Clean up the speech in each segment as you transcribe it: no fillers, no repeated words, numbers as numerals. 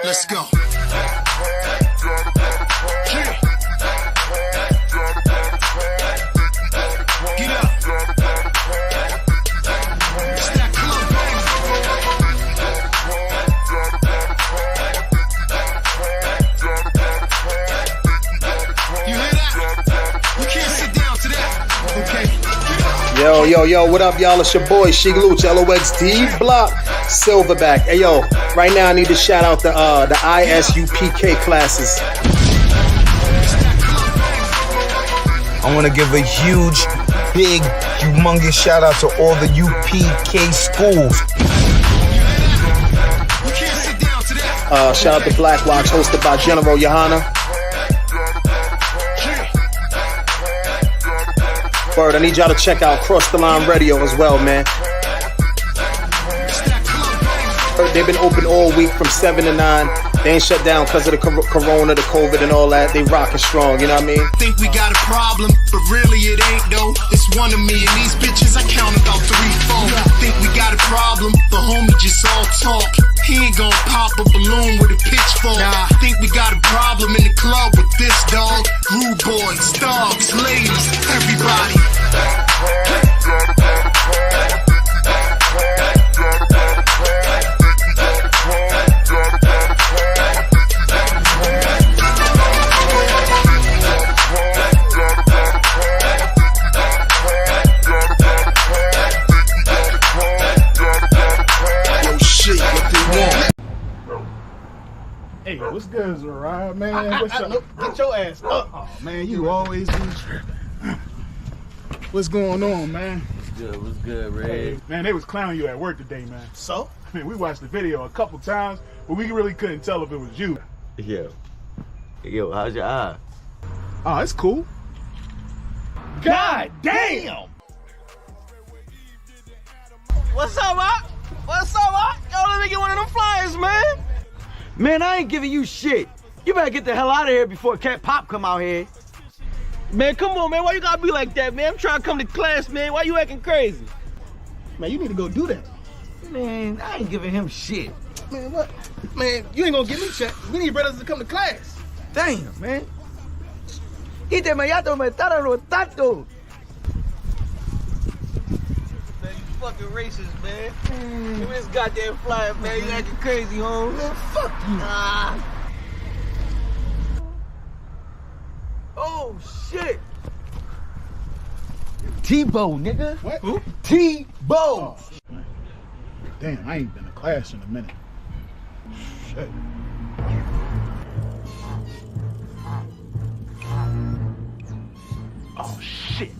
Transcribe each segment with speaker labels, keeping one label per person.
Speaker 1: Let's go. Get up. It's that club, baby. You hear that? We can't sit down to that. Okay.
Speaker 2: Yo, what up, y'all? It's your boy, Sheik Luch, LOXD Block, Silverback. Hey, yo, right now I need to shout out the Isupk classes.
Speaker 3: I want to give a huge, big, humongous shout out to all the UPK schools.
Speaker 1: We can't sit down to that.
Speaker 2: Shout out to Black Watch, hosted by General Johanna. Bird, I need y'all to check out Cross the Line Radio as well, man. They've been open all week from 7 to 9. They ain't shut down because of the corona, the COVID, and all that. They rockin' strong, you know what I mean?
Speaker 1: Think we got a problem, but really it ain't though. It's one of me and these bitches, I count about 3, 4. Think we got a problem, but homie just all talk. He ain't gon' pop a balloon with a pitchfork. Nah, think we got a problem in the club with this dog. Rude boys, dogs, ladies, everybody.
Speaker 4: Hey, what's good, Zariah, man? What's up? Get your ass up. Oh, man, you always be tripping. What's going on, man?
Speaker 5: What's good, Red?
Speaker 4: Hey, man, they was clowning you at work today, man. So? I mean, we watched the video a couple times, but we really couldn't tell if it was you.
Speaker 5: Yo, how's your eye?
Speaker 4: Oh, it's cool. God damn!
Speaker 5: What's up, Mark? What's up, Mark? Yo, let me get one of them flyers, man. Man, I ain't giving you shit. You better get the hell out of here before Cat Pop come out here. Man, come on, man. Why you gotta be like that, man? I'm trying to come to class, man. Why you acting crazy?
Speaker 4: Man, you need to go do that.
Speaker 5: Man, I ain't giving him shit.
Speaker 4: Man, what? Man, you ain't gonna give me check. We need brothers to come to class.
Speaker 5: Damn, man. Ite me yato me tararo tato. Man, you fucking racist, man. Give me this goddamn flyer, man. You acting crazy, home.
Speaker 4: Man, fuck you.
Speaker 5: Oh, shit. T-Bow, nigga.
Speaker 4: What? Who?
Speaker 5: T-Bow.
Speaker 4: Oh, damn, I ain't been to class in a minute. Shit. Oh, shit.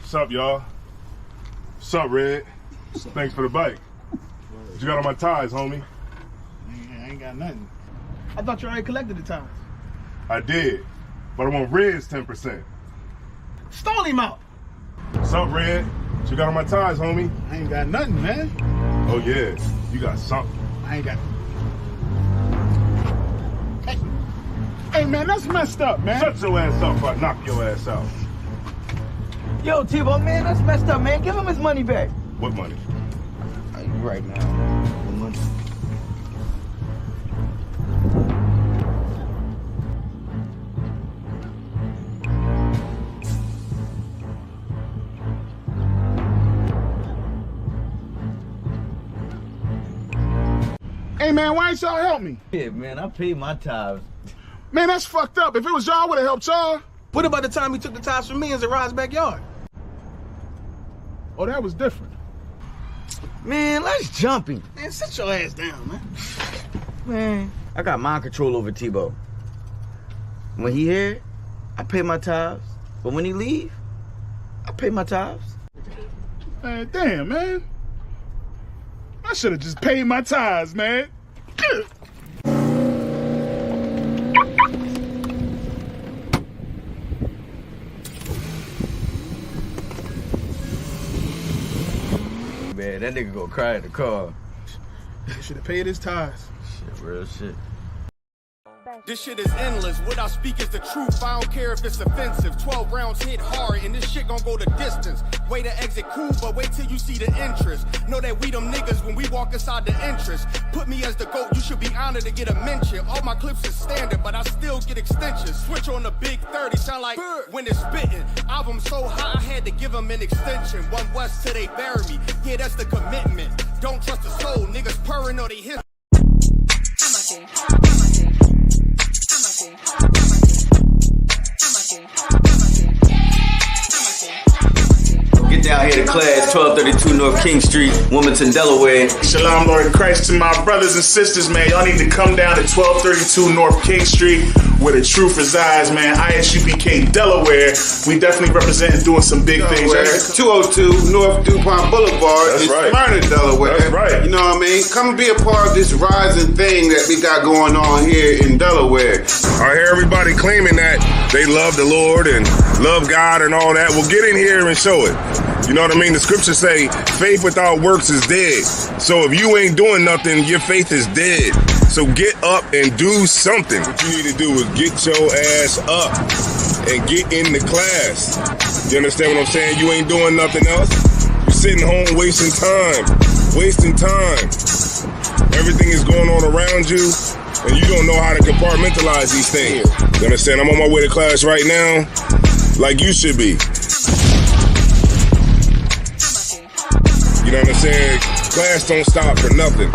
Speaker 6: What's up, y'all? What's up, Red? Thanks for the bike. What you got on my ties, homie?
Speaker 4: I ain't got nothing. I thought you already collected the ties.
Speaker 6: I did, but I want Red's 10%.
Speaker 4: Stole him out.
Speaker 6: What's up, Red? What you got on my ties, homie?
Speaker 4: I ain't got nothing, man.
Speaker 6: Oh, yeah. You got something.
Speaker 4: I ain't got. Hey, man, that's messed up, man.
Speaker 6: Shut your ass up or I knock your ass out.
Speaker 5: Yo, T-Bow, man, that's messed up, man. Give him his money back.
Speaker 6: What money?
Speaker 5: You right now. What money?
Speaker 4: Hey, man, why ain't y'all help me?
Speaker 5: Yeah, man, I paid my tithes.
Speaker 4: Man, that's fucked up. If it was y'all, I would have helped y'all. What about the time he took the ties from me in Zariah's backyard? Oh, that was different.
Speaker 5: Man, let's jump him.
Speaker 4: Man, sit your ass down, man.
Speaker 5: Man, I got mind control over T-Bow. When he here, I pay my tithes. But when he leave, I pay my tithes.
Speaker 4: Man, damn, man. I should have just paid my tithes, man.
Speaker 5: Man, that nigga gonna cry in the car.
Speaker 4: He should have paid his tithes.
Speaker 5: Shit, real shit.
Speaker 7: This shit is endless. What I speak is the truth. I don't care if it's offensive. 12 rounds hit hard, and this shit gon' go the distance. Way to exit cool, but wait till you see the interest. Know that we them niggas when we walk inside the entrance. Put me as the GOAT, you should be honored to get a mention. All my clips is standard, but I still get extensions. Switch on the big 30, sound like when it's spitting. Album so hot, I had to give them an extension. One West till they bury me. Yeah, that's the commitment. Don't trust the soul, niggas purring or they hit.
Speaker 5: Get down here to class, 1232 North King Street, Wilmington, Delaware.
Speaker 6: Shalom, Lord in Christ, to my brothers and sisters, man. Y'all need to come down to 1232 North King Street, where the truth resides, man. Isupk, Delaware. We definitely representing doing some big things.
Speaker 8: 202 North DuPont Boulevard in Smyrna, Delaware.
Speaker 6: That's right.
Speaker 8: You know what I mean? Come and be a part of this rising thing that we got going on here in Delaware.
Speaker 6: I hear everybody claiming that they love the Lord and love God and all that. Well, get in here and show it. You know what I mean? The scriptures say faith without works is dead. So if you ain't doing nothing, your faith is dead. So get up and do something. What you need to do is get your ass up and get in the class. You understand what I'm saying? You ain't doing nothing else. You're sitting home wasting time. Wasting time. Everything is going on around you, and you don't know how to compartmentalize these things. You understand? I'm on my way to class right now, like you should be. You know what I'm saying? Class don't stop for nothing.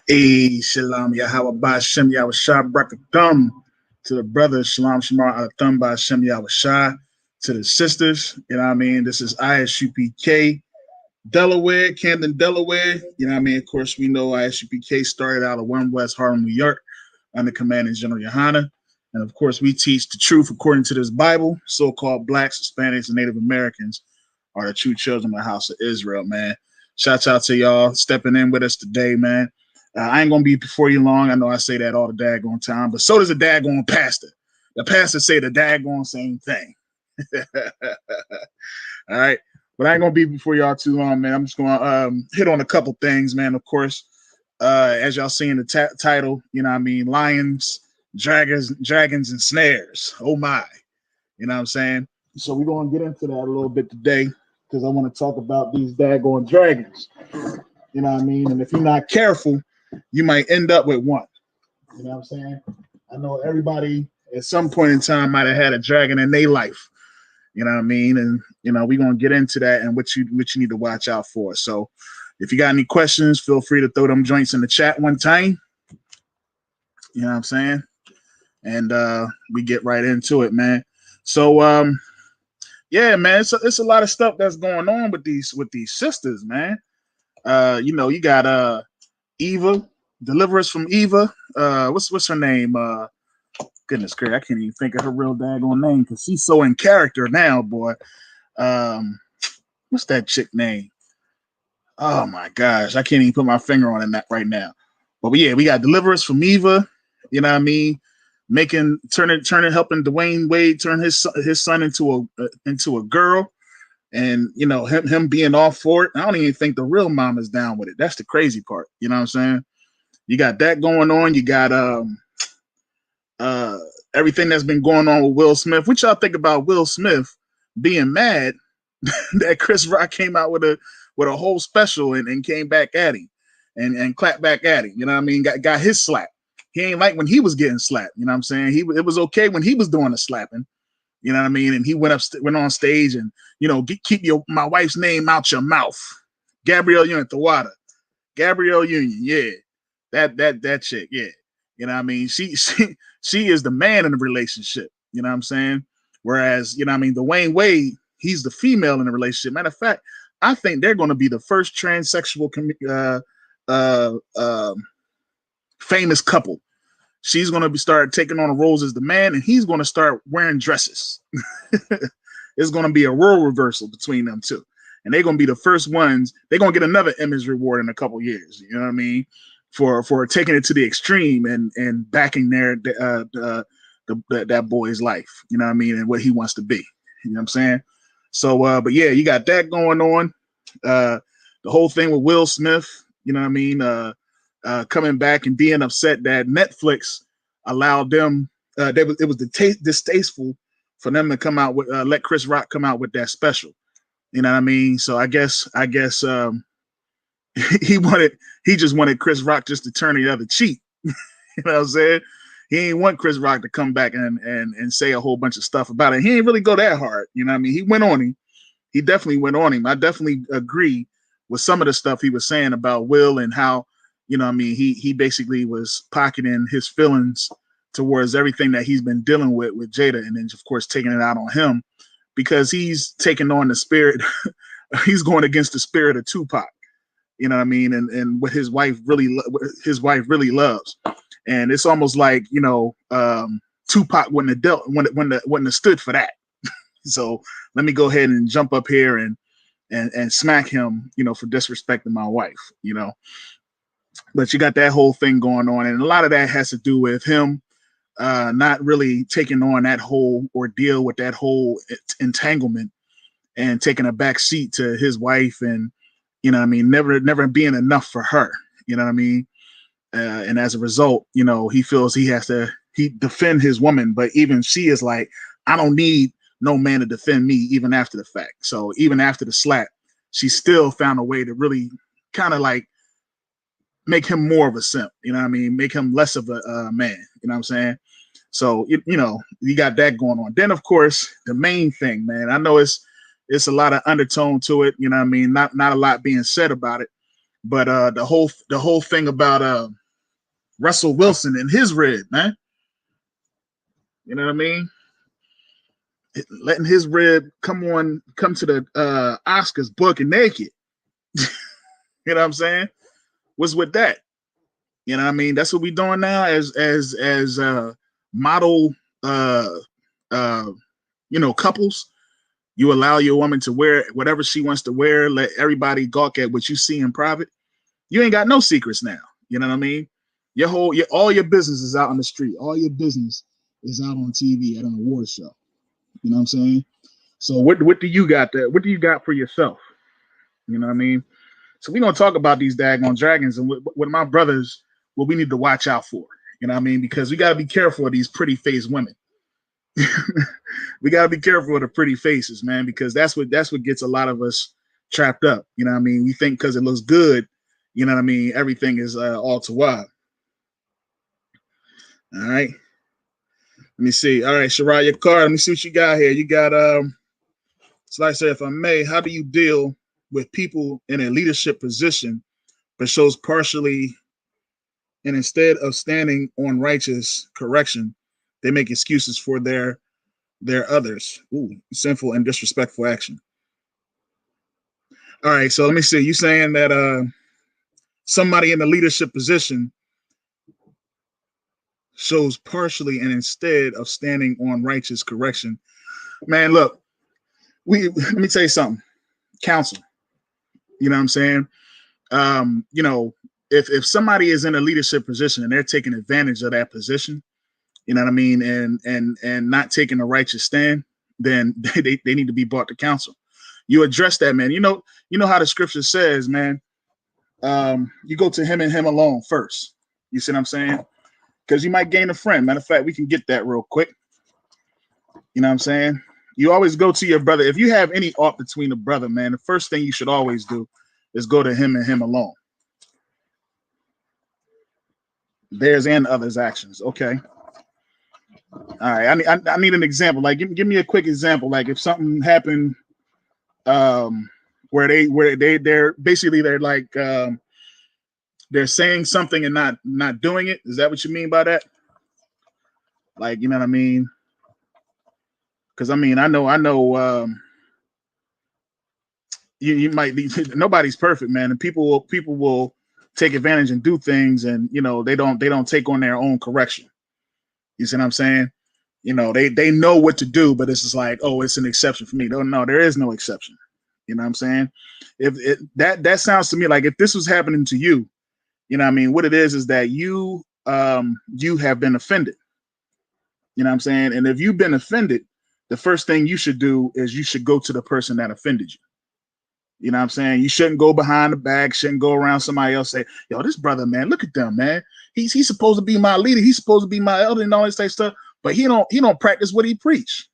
Speaker 4: Hey, Shalom, Yahweh Ba'Shem Yahweh Shah Brakathum. To the brothers, Shalom Shamar Athum Ba'Shem Yahweh Shah. To the sisters, you know what I mean? This is Isupk, Delaware, Camden, Delaware. You know what I mean? Of course, we know Isupk started out of 1 West Harlem, New York, under Commanding General Yohana. And of course, we teach the truth according to this Bible. So-called blacks, Hispanics, and Native Americans are the true children of the house of Israel, man. Shouts out to y'all stepping in with us today, man. I ain't going to be before you long. I know I say that all the daggone time, but so does the daggone pastor. The pastor say the daggone same thing. All right. But I ain't going to be before y'all too long, man. I'm just going to hit on a couple things, man. Of course, as y'all see in the title, you know what I mean? Lions, dragons, and snares. Oh, my. You know what I'm saying? So we're going to get into that a little bit today, because I want to talk about these daggone dragons. You know what I mean? And if you're not careful, you might end up with one. You know what I'm saying? I know everybody at some point in time might have had a dragon in their life. You know what I mean? And, you know, we're going to get into that and what you need to watch out for. So if you got any questions, feel free to throw them joints in the chat one time. You know what I'm saying? And we get right into it, man. So, yeah, man, it's a lot of stuff that's going on with these sisters, man. You know, you got Eva, Deliver Us from Eva. What's her name? Goodness gracious, I can't even think of her real daggone name because she's so in character now, boy. What's that chick name? Oh my gosh, I can't even put my finger on it right now. But yeah, we got Deliver Us from Eva. You know what I mean? Helping Dwayne Wade turn his son into a girl, and you know him being all for it. I don't even think the real mom is down with it. That's the crazy part. You know what I'm saying? You got that going on. You got everything that's been going on with Will Smith. What y'all think about Will Smith being mad that Chris Rock came out with a whole special and came back at him and clapped back at him? You know what I mean? Got his slap. He ain't like when he was getting slapped. You know what I'm saying? It was okay when he was doing the slapping. You know what I mean? And he went on stage and, you know, keep my wife's name out your mouth. Gabrielle Union, Tawada. Gabrielle Union, yeah. That chick, yeah. You know what I mean? She is the man in the relationship. You know what I'm saying? Whereas, you know what I mean, Dwayne Wade, he's the female in the relationship. Matter of fact, I think they're going to be the first transsexual famous couple. She's going to start taking on the roles as the man, and he's going to start wearing dresses. It's going to be a role reversal between them two. And they're going to be the first ones. They're going to get another Image reward in a couple years. You know what I mean? For taking it to the extreme and backing that boy's life. You know what I mean? And what he wants to be. You know what I'm saying? So, but yeah, you got that going on. The whole thing with Will Smith. You know what I mean? Coming back and being upset that Netflix allowed them. It was distasteful for them to come out with let Chris Rock come out with that special. You know what I mean? So I guess he just wanted Chris Rock just to turn the other cheek. You know what I'm saying? He ain't want Chris Rock to come back and say a whole bunch of stuff about it. He ain't really go that hard. You know what I mean? He went on him. He definitely went on him. I definitely agree with some of the stuff he was saying about Will and how, you know what I mean, he basically was pocketing his feelings towards everything that he's been dealing with Jada, and then of course taking it out on him because he's taking on the spirit. He's going against the spirit of Tupac. You know what I mean? And what his wife really loves. And it's almost like, you know, Tupac wouldn't have stood for that. So let me go ahead and jump up here and smack him, you know, for disrespecting my wife, you know. But you got that whole thing going on, and a lot of that has to do with him not really taking on that whole ordeal with that whole entanglement and taking a back seat to his wife, and you know what I mean, never being enough for her, you know what I mean. And as a result, you know, he feels he has to defend his woman, but even she is like, I don't need no man to defend me, even after the fact. So even after the slap, she still found a way to really kind of like make him more of a simp, you know what I mean? Make him less of a man, you know what I'm saying? So, you know, you got that going on. Then, of course, the main thing, man, I know it's a lot of undertone to it, you know what I mean? Not a lot being said about it, but the whole thing about Russell Wilson and his rib, man. You know what I mean? Letting his rib come to the Oscars buck and naked. You know what I'm saying? What's with that? You know what I mean? That's what we doing now as model you know, couples. You allow your woman to wear whatever she wants to wear, let everybody gawk at what you see in private. You ain't got no secrets now. You know what I mean? All your business is out on the street. All your business is out on TV at an award show. You know what I'm saying? So what do you got there? What do you got for yourself? You know what I mean? So we're gonna talk about these daggone dragons and with my brothers, what we need to watch out for. You know what I mean? Because we gotta be careful of these pretty faced women. We gotta be careful of the pretty faces, man, because that's what gets a lot of us trapped up. You know what I mean? We think because it looks good, you know what I mean, everything is all too wild. All right. Let me see. All right, Shariah Carr, let me see what you got here. You got so like I said, if I may, how do you deal with people in a leadership position but shows partially, and instead of standing on righteous correction, they make excuses for their others. Sinful and disrespectful action. All right, so let me see. You saying that somebody in the leadership position shows partially and instead of standing on righteous correction. Man, look, let me tell you something. Counsel. You know what I'm saying? You know, if somebody is in a leadership position and they're taking advantage of that position, you know what I mean, and not taking a righteous stand, then they need to be brought to counsel. You address that, man. You know how the scripture says, man, you go to him and him alone first. You see what I'm saying? Because you might gain a friend. Matter of fact, we can get that real quick. You know what I'm saying? You always go to your brother. If you have any ought between a brother, man, the first thing you should always do is go to him and him alone. Theirs and others' actions. Okay. All right, I need an example. Like, give me a quick example. Like, if something happened, where they're basically they're like they're saying something and not doing it. Is that what you mean by that? Like, you know what I mean? Because I mean, I know, you might be. Nobody's perfect, man, and people will take advantage and do things, and you know they don't take on their own correction. You see what I'm saying? You know, they know what to do, but it's just like, oh, it's an exception for me. No, there is no exception. You know what I'm saying? If that sounds to me like if this was happening to you, you know what I mean? What it is that you have been offended. You know what I'm saying? And if you've been offended, the first thing you should do is you should go to the person that offended you. You know what I'm saying? You shouldn't go behind the back, shouldn't go around somebody else, say, yo, this brother, man, look at them, man. He's supposed to be my leader, he's supposed to be my elder and all this type of stuff, but he don't practice what he preach.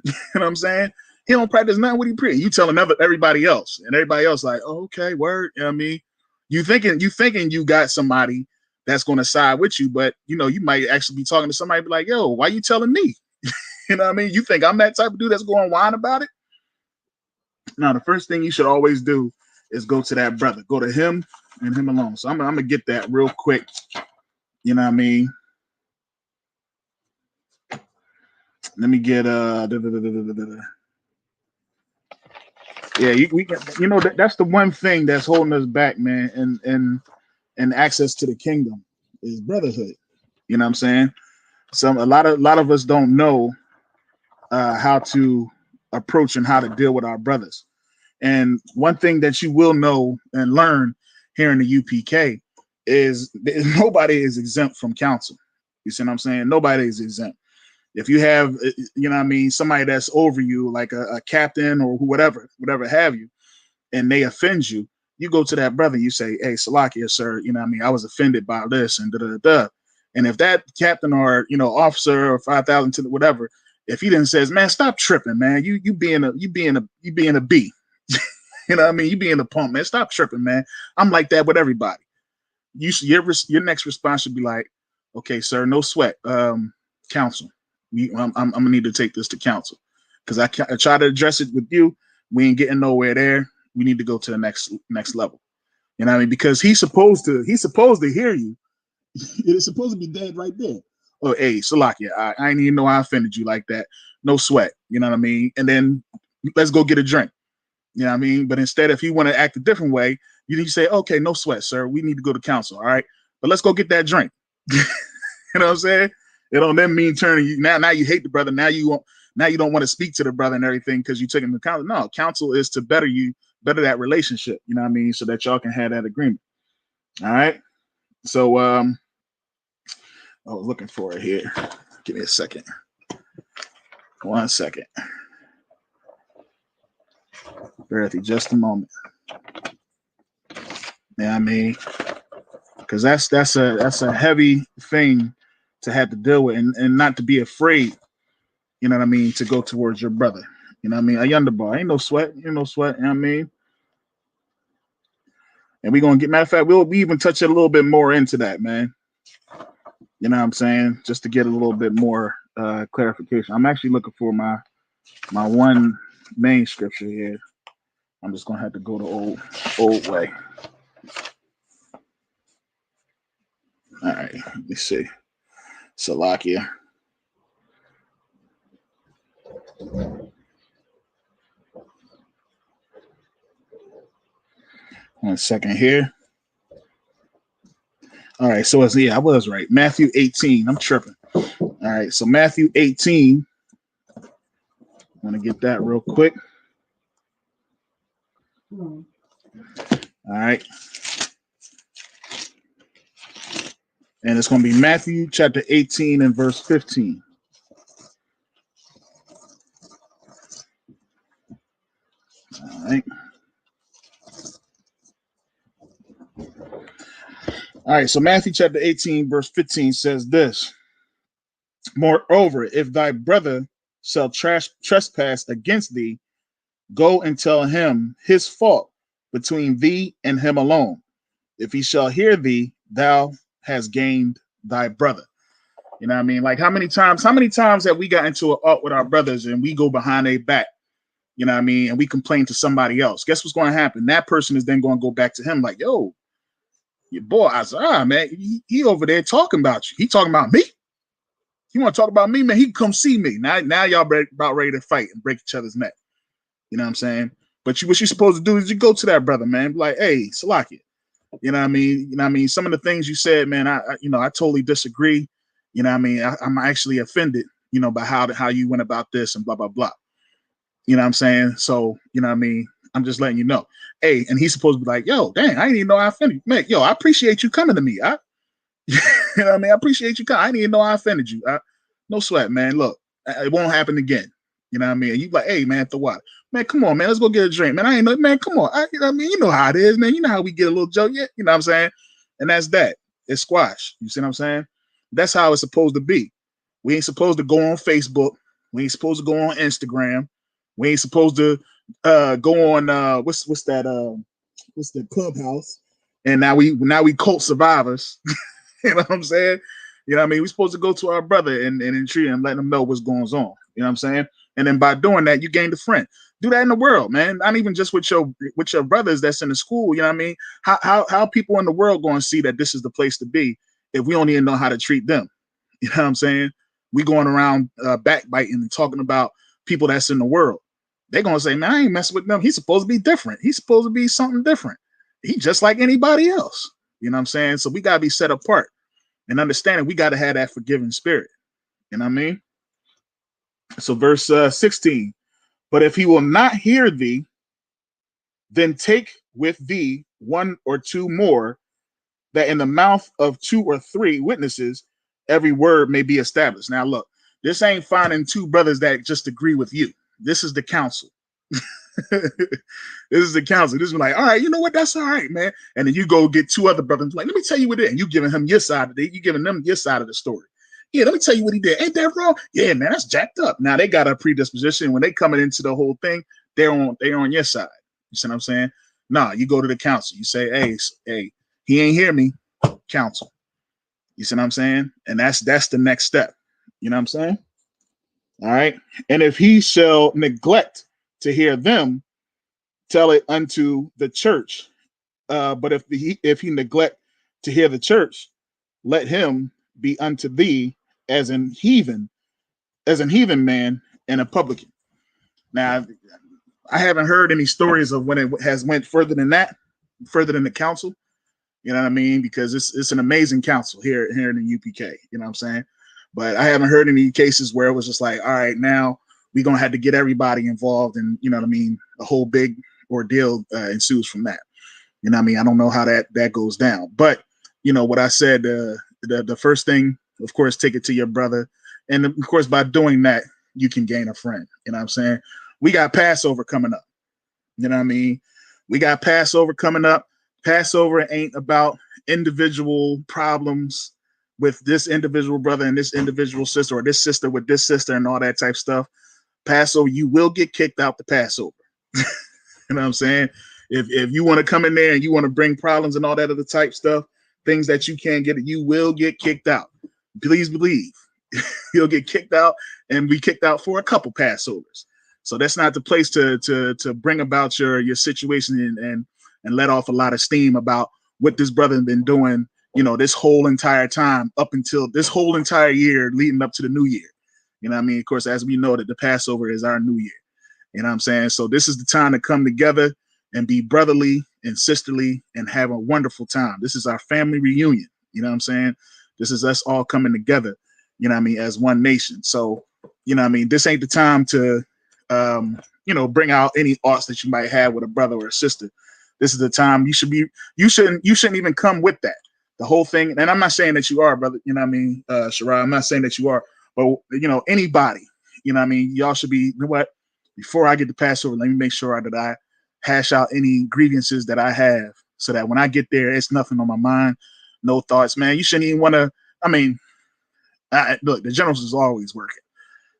Speaker 4: You know what I'm saying? He don't practice nothing what he preach. You telling everybody else, and everybody else like, oh, okay, word. You know what I mean? You thinking you got somebody that's gonna side with you, but you know, you might actually be talking to somebody be like, yo, why you telling me? You know what I mean? You think I'm that type of dude that's going whine about it? Now, the first thing you should always do is go to that brother. Go to him and him alone. So I'm gonna get that real quick. You know what I mean? Let me get yeah, you know that's the one thing that's holding us back, man, and access to the kingdom is brotherhood. You know what I'm saying? A lot of us don't know how to approach and how to deal with our brothers. And one thing that you will know and learn here in the UPK is nobody is exempt from counsel. You see what I'm saying? Nobody is exempt. If you have, you know what I mean, somebody that's over you, like a captain or whatever have you, and they offend you, you go to that brother, you say, hey, Salakia, sir, you know what I mean, I was offended by this and da-da-da. And if that captain or, you know, officer or 5,000 to whatever, if he then says, man, stop tripping, man, you being a B. You know what I mean? You being a punk, man. Stop tripping, man. I'm like that with everybody. Your next response should be like, okay, sir, no sweat. Counsel. I'm gonna need to take this to counsel because I try to address it with you. We ain't getting nowhere there. We need to go to the next level. You know what I mean? Because he's supposed to hear you. It's supposed to be dead right there. Oh, hey, Salakia, I ain't even know I offended you like that. No sweat. You know what I mean? And then let's go get a drink. You know what I mean? But instead, if you want to act a different way, you need to say, okay, no sweat, sir. We need to go to counsel. All right. But let's go get that drink. You know what I'm saying? It don't then mean turning you now you hate the brother. Now you don't want to speak to the brother and everything because you took him to counsel. No, counsel is to better that relationship, you know what I mean? So that y'all can have that agreement. All right. So I was looking for it here. Give me a second. 1 second. Bear with you just a moment. Yeah, I mean, because that's a heavy thing to have to deal with, and not to be afraid. You know what I mean? To go towards your brother. You know what I mean? A yonder bar, ain't no sweat. You know what I mean? And we're gonna get. Matter of fact, we even touch it a little bit more into that, man. You know what I'm saying? Just to get a little bit more clarification. I'm actually looking for my one main scripture here. I'm just gonna have to go the old way. All right, let me see. Salakia. 1 second here. All right, so I was right. Matthew 18. I'm tripping. All right, so Matthew 18. I want to get that real quick. All right. And it's going to be Matthew chapter 18 and verse 15. All right. All right, so Matthew chapter 18, verse 15 says this. Moreover, if thy brother shall trespass against thee, go and tell him his fault between thee and him alone. If he shall hear thee, thou hast gained thy brother. You know what I mean? Like how many times have we got into an art with our brothers and we go behind their back, you know what I mean? And we complain to somebody else. Guess what's going to happen? That person is then going to go back to him like, yo, your boy Isaiah, man, he over there talking about you. He talking about me. You want to talk about me, man? He can come see me. Now y'all about ready to fight and break each other's neck. You know what I'm saying? But what you're supposed to do is you go to that brother, man. Be like, hey, Salakia. You know what I mean? You know what I mean? Some of the things you said, man, I totally disagree. You know what I mean? I'm actually offended, you know, by how you went about this and blah, blah, blah. You know what I'm saying? So, you know what I mean? I'm just letting you know. Hey, and he's supposed to be like, yo, dang, I didn't even know I offended you. Man, yo, I appreciate you coming to me. You know what I mean? I appreciate you coming. I didn't even know I offended you. No sweat, man. Look, it won't happen again. You know what I mean? And you like, hey, man, the what? Man, come on, man. Let's go get a drink. Man, I ain't know, man, come on. You know what I mean? You know how it is, man. You know how we get a little joke. Yeah, you know what I'm saying? And that's that. It's squash. You see what I'm saying? That's how it's supposed to be. We ain't supposed to go on Facebook. We ain't supposed to go on Instagram. We ain't supposed to go on what's the Clubhouse. And now we cult survivors. You know what I'm saying? You know what I mean? We're supposed to go to our brother and entreat him, let him know what's going on. You know what I'm saying? And then by doing that, you gained a friend. Do that in the world, man. Not even just with your brothers that's in the school. You know what I mean? How people in the world going to see that this is the place to be if we don't even know how to treat them? You know what I'm saying? We going around backbiting and talking about people that's in the world. They're going to say, man, I ain't messing with them. He's supposed to be different. He's supposed to be something different. He's just like anybody else. You know what I'm saying? So we got to be set apart and understanding we got to have that forgiving spirit. You know what I mean? So verse 16, but if he will not hear thee, then take with thee one or two more, that in the mouth of 2 or 3 witnesses, every word may be established. Now, look, this ain't finding 2 brothers that just agree with you. This is the council. This is the council. This is like, all right, you know what? That's all right, man. And then you go get 2 other brothers. Like, let me tell you what it is. And you giving him your side of it. You giving them your side of the story. Yeah, let me tell you what he did. Ain't that wrong? Yeah, man, that's jacked up. Now they got a predisposition. When they coming into the whole thing, they're on your side. You see what I'm saying? Nah, you go to the council. You say, hey, he ain't hear me. Council. You see what I'm saying? And that's the next step. You know what I'm saying? All right. And if he shall neglect to hear them, tell it unto the church. But if he neglect to hear the church, let him be unto thee as an heathen man and a publican. Now, I haven't heard any stories of when it has went further than that, further than the council. You know what I mean? Because it's an amazing council here in the UPK. You know what I'm saying? But I haven't heard any cases where it was just like, all right, now we're gonna have to get everybody involved, and you know what I mean? A whole big ordeal ensues from that. You know what I mean? I don't know how that goes down, but you know what I said. The first thing, of course, take it to your brother, and of course, by doing that, you can gain a friend. You know what I'm saying? We got Passover coming up. You know what I mean? We got Passover coming up. Passover ain't about individual problems with this individual brother and this individual sister, or this sister with this sister and all that type stuff. Passover, you will get kicked out the Passover. You know what I'm saying? If you want to come in there and you want to bring problems and all that other type stuff, things that you can't get, you will get kicked out. Please believe. You'll get kicked out and be kicked out for a couple Passovers. So that's not the place to bring about your situation and let off a lot of steam about what this brother has been doing, you know, this whole entire time up until this whole entire year leading up to the new year. You know what I mean? Of course, as we know that the Passover is our new year. You know what I'm saying? So this is the time to come together and be brotherly and sisterly and have a wonderful time. This is our family reunion. You know what I'm saying? This is us all coming together, you know what I mean, as one nation. So, you know what I mean? This ain't the time to, bring out any arts that you might have with a brother or a sister. This is the time you shouldn't even come with that. The whole thing. And I'm not saying that you are, brother. You know what I mean? Shirai, I'm not saying that you are, but you know, anybody, you know what I mean? Y'all should be, you know what? Before I get to Passover, let me make sure that I hash out any grievances that I have so that when I get there, it's nothing on my mind. No thoughts, man. You shouldn't even want to, look, the generals is always working.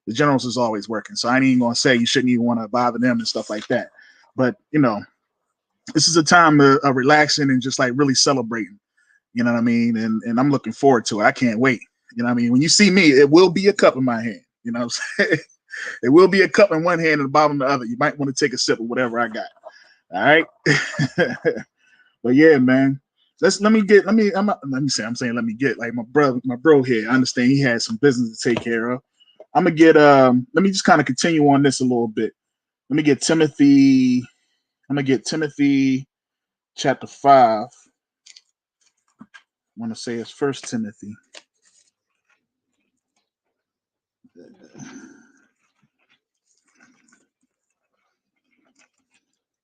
Speaker 4: The generals is always working. So I ain't even going to say you shouldn't even want to bother them and stuff like that. But, you know, this is a time of relaxing and just like really celebrating. You know what I mean? And I'm looking forward to it. I can't wait. You know what I mean? When you see me, it will be a cup in my hand. You know what I'm saying? It will be a cup in one hand and the bottom in the other. You might want to take a sip of whatever I got. All right. But yeah, man. Let me get like my bro here. I understand he had some business to take care of. I'm gonna get let me just kind of continue on this a little bit. Let me get Timothy. I'm gonna get Timothy chapter 5. I want to say it's First Timothy.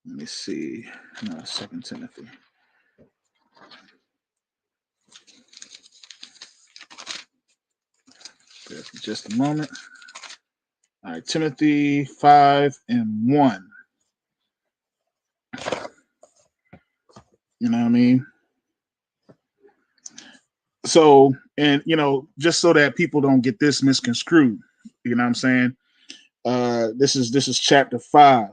Speaker 4: Let me see. No, Second Timothy. Just a moment. All right, Timothy 5:1. You know what I mean? So, and just so that people don't get this misconstrued, you know what I'm saying? This is chapter 5,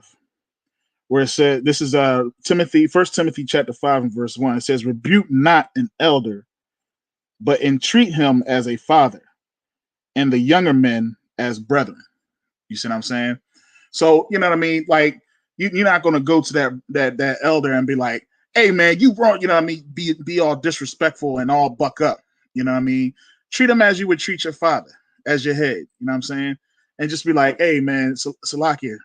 Speaker 4: where it said, this is Timothy, First Timothy chapter 5 and verse 1. It says, rebuke not an elder, but entreat him as a father, and the younger men as brethren. You see what I'm saying? So, you know what I mean? Like, you're not going to go to that elder and be like, hey, man, you wrong. You know what I mean? Be all disrespectful and all buck up. You know what I mean? Treat him as you would treat your father, as your head. You know what I'm saying? And just be like, hey, man, Salakia.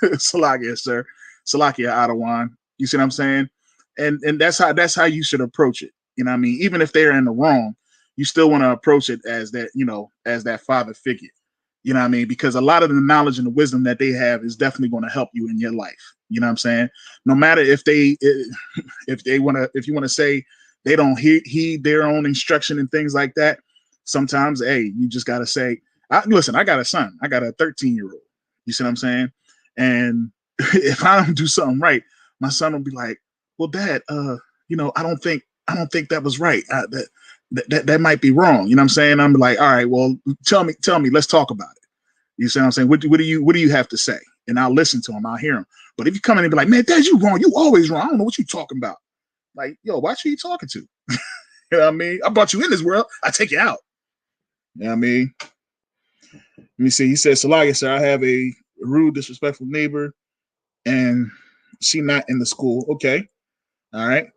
Speaker 4: Salakia, sir. Salakia, Adawan. You see what I'm saying? And that's how you should approach it. You know what I mean? Even if they're in the wrong, you still want to approach it as that, as that father figure. You know what I mean? Because a lot of the knowledge and the wisdom that they have is definitely going to help you in your life. You know what I'm saying? No matter if you want to say they don't heed their own instruction and things like that, sometimes, hey, you just got to say, listen, I got a son. I got a 13-year-old. You see what I'm saying? And if I don't do something right, my son will be like, well, Dad, I don't think that was right. That might be wrong. You know what I'm saying? I'm like, all right, well, tell me, let's talk about it. You see what I'm saying? What do you have to say? And I'll listen to him. I'll hear him. But if you come in and be like, man, Dad, you wrong. You always wrong. I don't know what you're talking about. Like, yo, watch who you talking to. You know what I mean? I brought you in this world. I take you out. You know what I mean? Let me see. He says, Salagia, sir, I have a rude, disrespectful neighbor, and she not in the school. Okay. All right.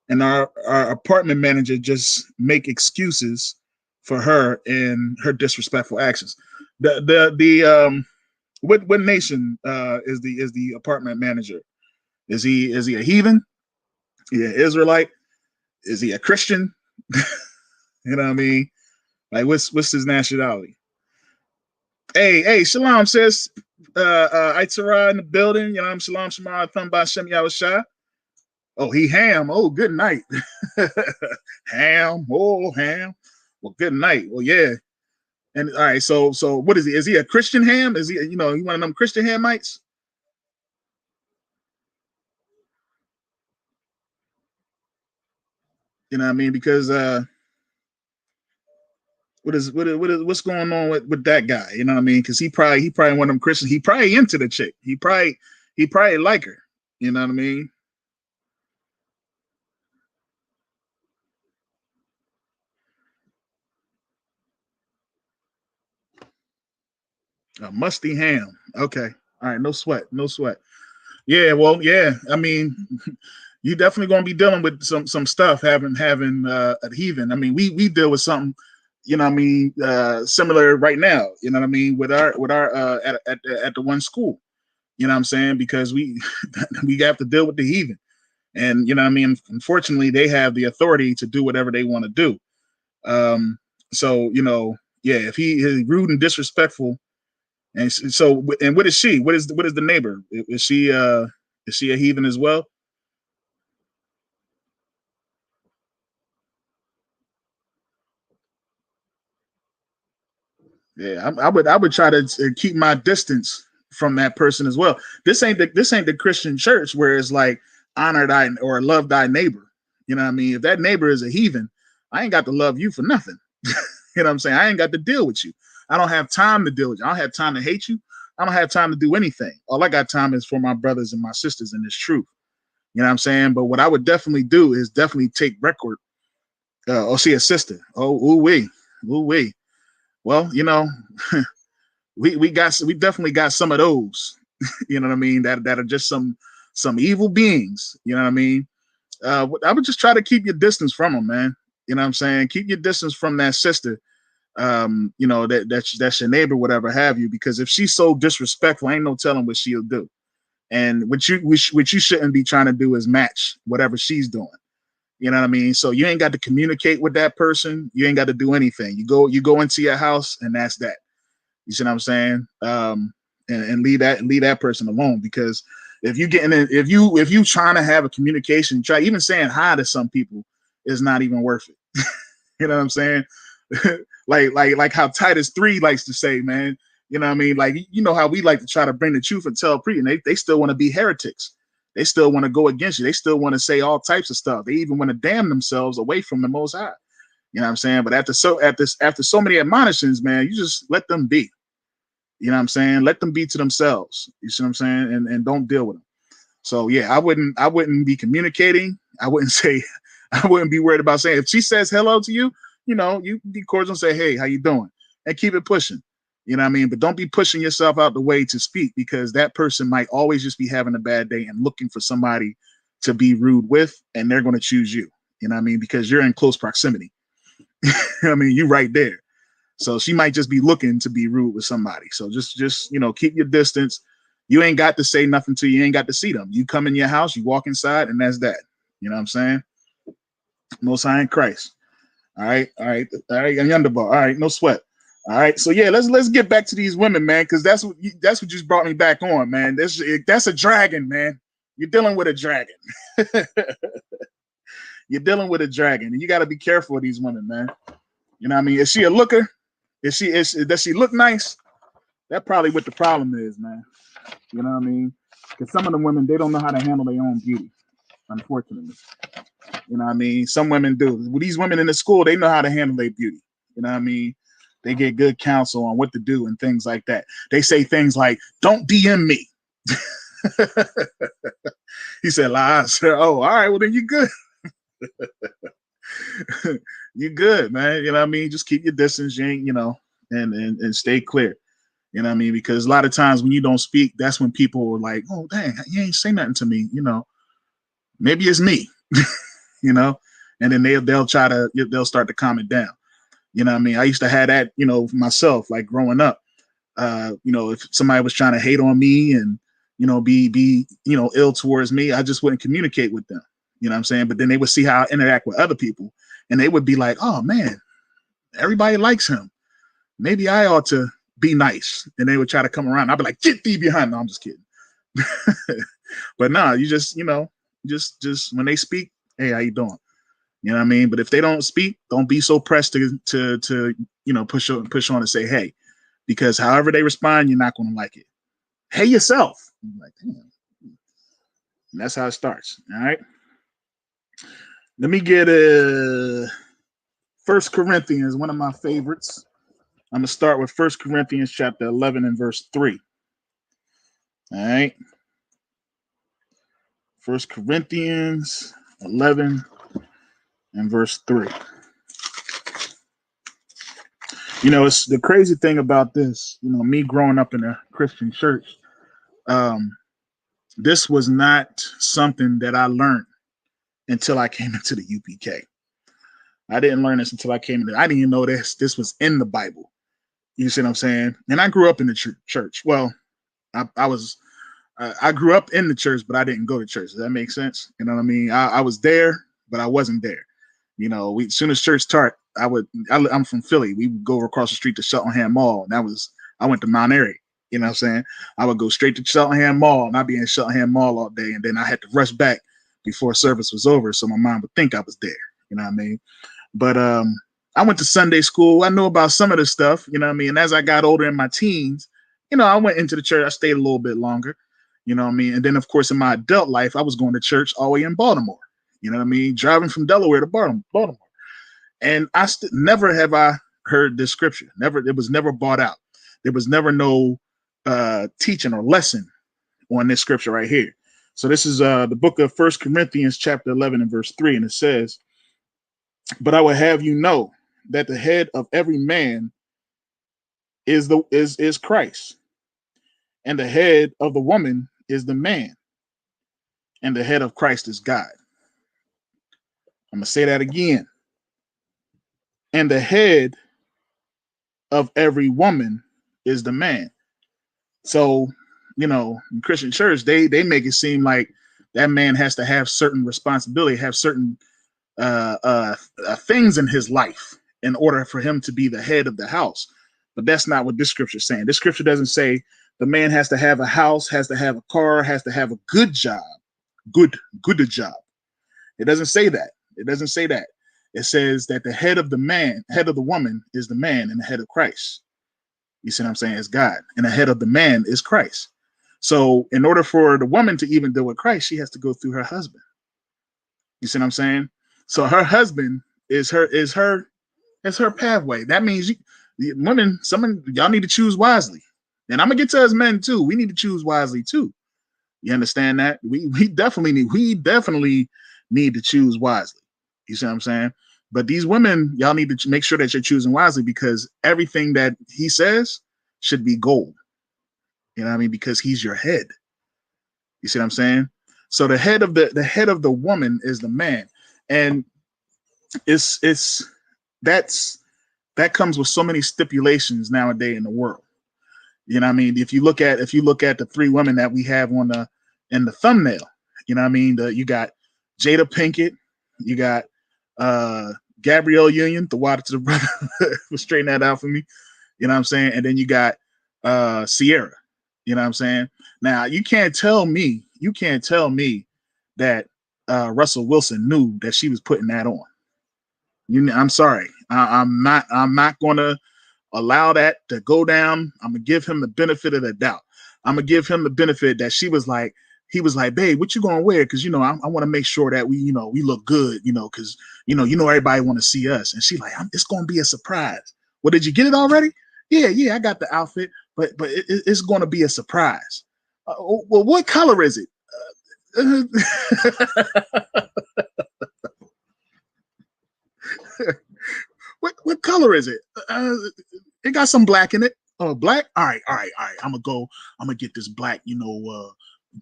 Speaker 4: And our apartment manager just make excuses for her and her disrespectful actions. What nation is the apartment manager? Is he a heathen? Yeah, Israelite? Is he a Christian? You know what I mean? Like, what's his nationality? Hey, shalom, sis. Itzara in the building. You know, I'm shalom, shema, thumb by Shem Yahushua. Oh, he ham. Oh, good night. Ham. Oh, ham. Well, good night. Well, yeah. And all right, so what is he? Is he a Christian ham? Is he, he one of them Christian Hamites? You know what I mean? Because what's going on with that guy? You know what I mean? Because he probably one of them Christians. He probably into the chick. He probably like her. You know what I mean? A musty ham. Okay. All right. No sweat. Yeah. Well, yeah. I mean, you definitely going to be dealing with some stuff having a heathen. I mean, we deal with something, you know what I mean, similar right now, you know what I mean, with our at the one school, you know what I'm saying, because we have to deal with the heathen, and you know what I mean, unfortunately they have the authority to do whatever they want to do. So yeah, if he is rude and disrespectful, and so, and what is she? What is the neighbor? Is she a heathen as well? Yeah, I would try to keep my distance from that person as well. This ain't the Christian church where it's like honor thy or love thy neighbor. You know what I mean? If that neighbor is a heathen, I ain't got to love you for nothing. You know what I'm saying? I ain't got to deal with you. I don't have time to deal with you. I don't have time to hate you. I don't have time to do anything. All I got time is for my brothers and my sisters in this truth. You know what I'm saying? But what I would definitely do is definitely take record. Oh, she a sister. Oh, ooh wee. Ooh-wee. Well, you know, we definitely got some of those, you know what I mean, that are just some evil beings, you know what I mean. I would just try to keep your distance from them, man. You know what I'm saying? Keep your distance from that sister. You know, that's your neighbor, whatever have you, because if she's so disrespectful, ain't no telling what she'll do. And what you shouldn't be trying to do is match whatever she's doing. You know what I mean? So you ain't got to communicate with that person. You ain't got to do anything. You go into your house and that's that. You see what I'm saying? And leave that person alone, because if you trying to have a communication, try even saying hi to some people is not even worth it. You know what I'm saying? like how Titus 3 likes to say, man. You know what I mean? Like, you know how we like to try to bring the truth and tell pre, and they still want to be heretics. They still want to go against you. They still want to say all types of stuff. They even want to damn themselves away from the Most High. You know what I'm saying? But after so many admonitions, man, you just let them be. You know what I'm saying? Let them be to themselves. You see what I'm saying? And don't deal with them. So yeah, I wouldn't be communicating. I wouldn't be worried about saying, if she says hello to you, you know, you be cordial and say, hey, how you doing? And keep it pushing. You know what I mean? But don't be pushing yourself out the way to speak, because that person might always just be having a bad day and looking for somebody to be rude with, and they're going to choose you. You know what I mean? Because you're in close proximity. I mean, you right there. So she might just be looking to be rude with somebody. So just you know, keep your distance. You ain't got to say nothing to you. You ain't got to see them. You come in your house, you walk inside, and that's that. You know what I'm saying? Most High in Christ. All right. And Underbar. All right, no sweat. All right, so yeah, let's get back to these women, man, because that's what just brought me back on, man. That's a dragon, man. You're dealing with a dragon. You're dealing with a dragon, and you got to be careful of these women, man. You know what I mean? Is she a looker? Does she look nice? That's probably what the problem is, man. You know what I mean? Because some of the women, they don't know how to handle their own beauty, unfortunately. You know what I mean? Some women do. With these women in the school, they know how to handle their beauty. You know what I mean? They get good counsel on what to do and things like that. They say things like, don't DM me. He said, "Lie." Said, oh, all right, well, then you're good. You're good, man. You know what I mean? Just keep your distance, you ain't, you know, and stay clear. You know what I mean? Because a lot of times when you don't speak, that's when people are like, oh, dang, you ain't say nothing to me. You know, maybe it's me, you know, and then they'll start to calm it down. You know what I mean? I used to have that, you know, myself, like growing up. You know, if somebody was trying to hate on me and, you know, be you know, ill towards me, I just wouldn't communicate with them. You know what I'm saying? But then they would see how I interact with other people, and they would be like, oh man, everybody likes him. Maybe I ought to be nice. And they would try to come around. I'd be like, get thee behind. No, I'm just kidding. But nah, you just, you know, just when they speak, hey, how you doing? You know what I mean? But if they don't speak, don't be so pressed to you know, push on and say, hey, because however they respond, you're not going to like it. Hey yourself. I'm like, damn. And that's how it starts. All right. Let me get a 1 Corinthians, one of my favorites. I'm going to start with 1 Corinthians chapter 11 and verse 3. All right. 1 Corinthians 11 and verse 3. You know, it's the crazy thing about this, you know, me growing up in a Christian church, this was not something that I learned until I came into the UPK. I didn't learn this until I came into. I didn't even know this was in the Bible. You see what I'm saying? And I grew up in the church. Well, I grew up in the church, but I didn't go to church. Does that make sense? You know what I mean? I was there, but I wasn't there. You know, as soon as church started, I'm from Philly. We would go across the street to Cheltenham Mall. And I went to Mount Airy. You know what I'm saying? I would go straight to Cheltenham Mall, and I'd be in Cheltenham Mall all day. And then I had to rush back before service was over, so my mom would think I was there. You know what I mean? But I went to Sunday school. I knew about some of this stuff. You know what I mean? And as I got older in my teens, you know, I went into the church. I stayed a little bit longer. You know what I mean? And then, of course, in my adult life, I was going to church all the way in Baltimore. You know what I mean? Driving from Delaware to Baltimore. And never have I heard this scripture. It was never brought out. There was never no teaching or lesson on this scripture right here. So this is the book of 1 Corinthians chapter 11 and verse 3. And it says, but I will have you know that the head of every man is Christ, and the head of the woman is the man, and the head of Christ is God. I'm gonna say that again. And the head of every woman is the man. So, you know, in Christian church, they make it seem like that man has to have certain responsibility, have certain things in his life in order for him to be the head of the house. But that's not what this scripture is saying. This scripture doesn't say the man has to have a house, has to have a car, has to have a good job, good job. It doesn't say that. It doesn't say that. It says that the head of the man, head of the woman is the man, and the head of Christ, you see what I'm saying, is God, and the head of the man is Christ. So in order for the woman to even deal with Christ, she has to go through her husband. You see what I'm saying? So her husband is her pathway. That means women, y'all need to choose wisely. And I'm gonna get to us men too. We need to choose wisely too. You understand that? We definitely need to choose wisely. You see what I'm saying? But these women, y'all need to make sure that you're choosing wisely, because everything that he says should be gold. You know what I mean? Because he's your head. You see what I'm saying? So the head of the woman is the man, and that comes with so many stipulations nowadays in the world. You know what I mean? If you look at the three women that we have in the thumbnail, you know what I mean? You got Jada Pinkett, you got Gabrielle Union, the water to the brother, straighten that out for me. You know what I'm saying? And then you got Sierra. You know what I'm saying? Now you can't tell me that Russell Wilson knew that she was putting that on. I'm sorry. I'm not gonna allow that to go down. I'm gonna give him the benefit of the doubt. I'm gonna give him the benefit that he was like, babe, what you gonna wear? Because I want to make sure that we look good, because everybody want to see us. And she like, it's gonna be a surprise. Well, did you get it already? Yeah, I got the outfit, but it's gonna be a surprise. Well, what color is it? What color is it? It got some black in it. Oh, black. All right. I'm gonna get this black,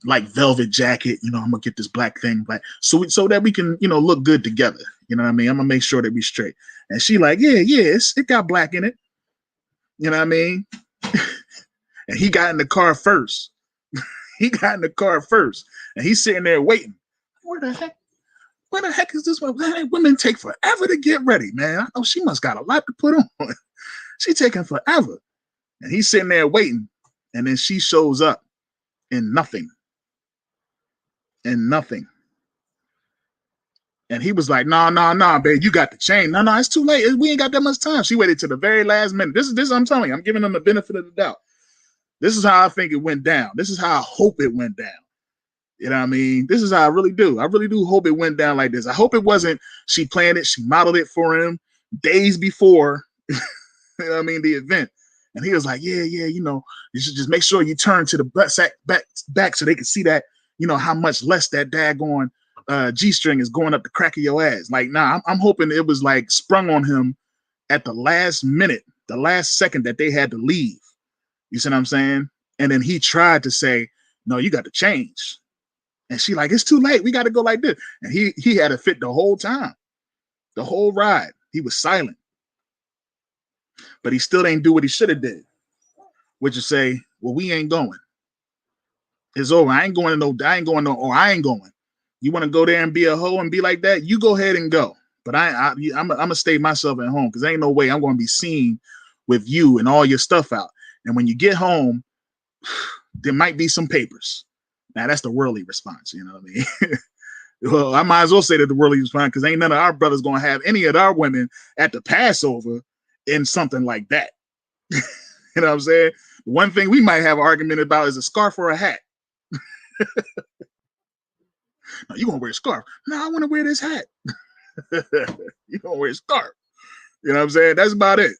Speaker 4: like velvet jacket. I'm gonna get this black thing, black, so that we can, look good together. You know what I mean? I'm gonna make sure that we straight. And she like, yeah, it got black in it. You know what I mean? And he got in the car first. And he's sitting there waiting. Where the heck is this one? Women take forever to get ready, man. Oh, she must got a lot to put on. She taking forever. And he's sitting there waiting. And then she shows up in nothing. And he was like, nah, babe, you got the chain. No, it's too late. We ain't got that much time. She waited to the very last minute. This I'm telling you, I'm giving them the benefit of the doubt. This is how I think it went down. This is how I hope it went down. You know what I mean? This is how I really do. I really do hope it went down like this. I hope it wasn't she planned it, she modeled it for him days before, you know what I mean, the event. And he was like, yeah, you should just make sure you turn to the back so they can see that, how much less that daggone G-string is going up the crack of your ass. Like, nah, I'm hoping it was like sprung on him at the last minute, the last second that they had to leave. You see what I'm saying? And then he tried to say, no, you got to change. And she like, it's too late. We got to go like this. And he had a fit the whole time, the whole ride. He was silent. But he still ain't do what he should have did, which is say, well, we ain't going. It's over. I ain't going. You want to go there and be a hoe and be like that? You go ahead and go. But I'm going to stay myself at home, because ain't no way I'm going to be seen with you and all your stuff out. And when you get home, there might be some papers. Now, that's the worldly response, you know what I mean? Well, I might as well say that the worldly response, because ain't none of our brothers going to have any of our women at the Passover in something like that. You know what I'm saying? One thing we might have an argument about is a scarf or a hat. No, you going to wear a scarf. No, I want to wear this hat. You going to wear a scarf. You know what I'm saying? That's about it.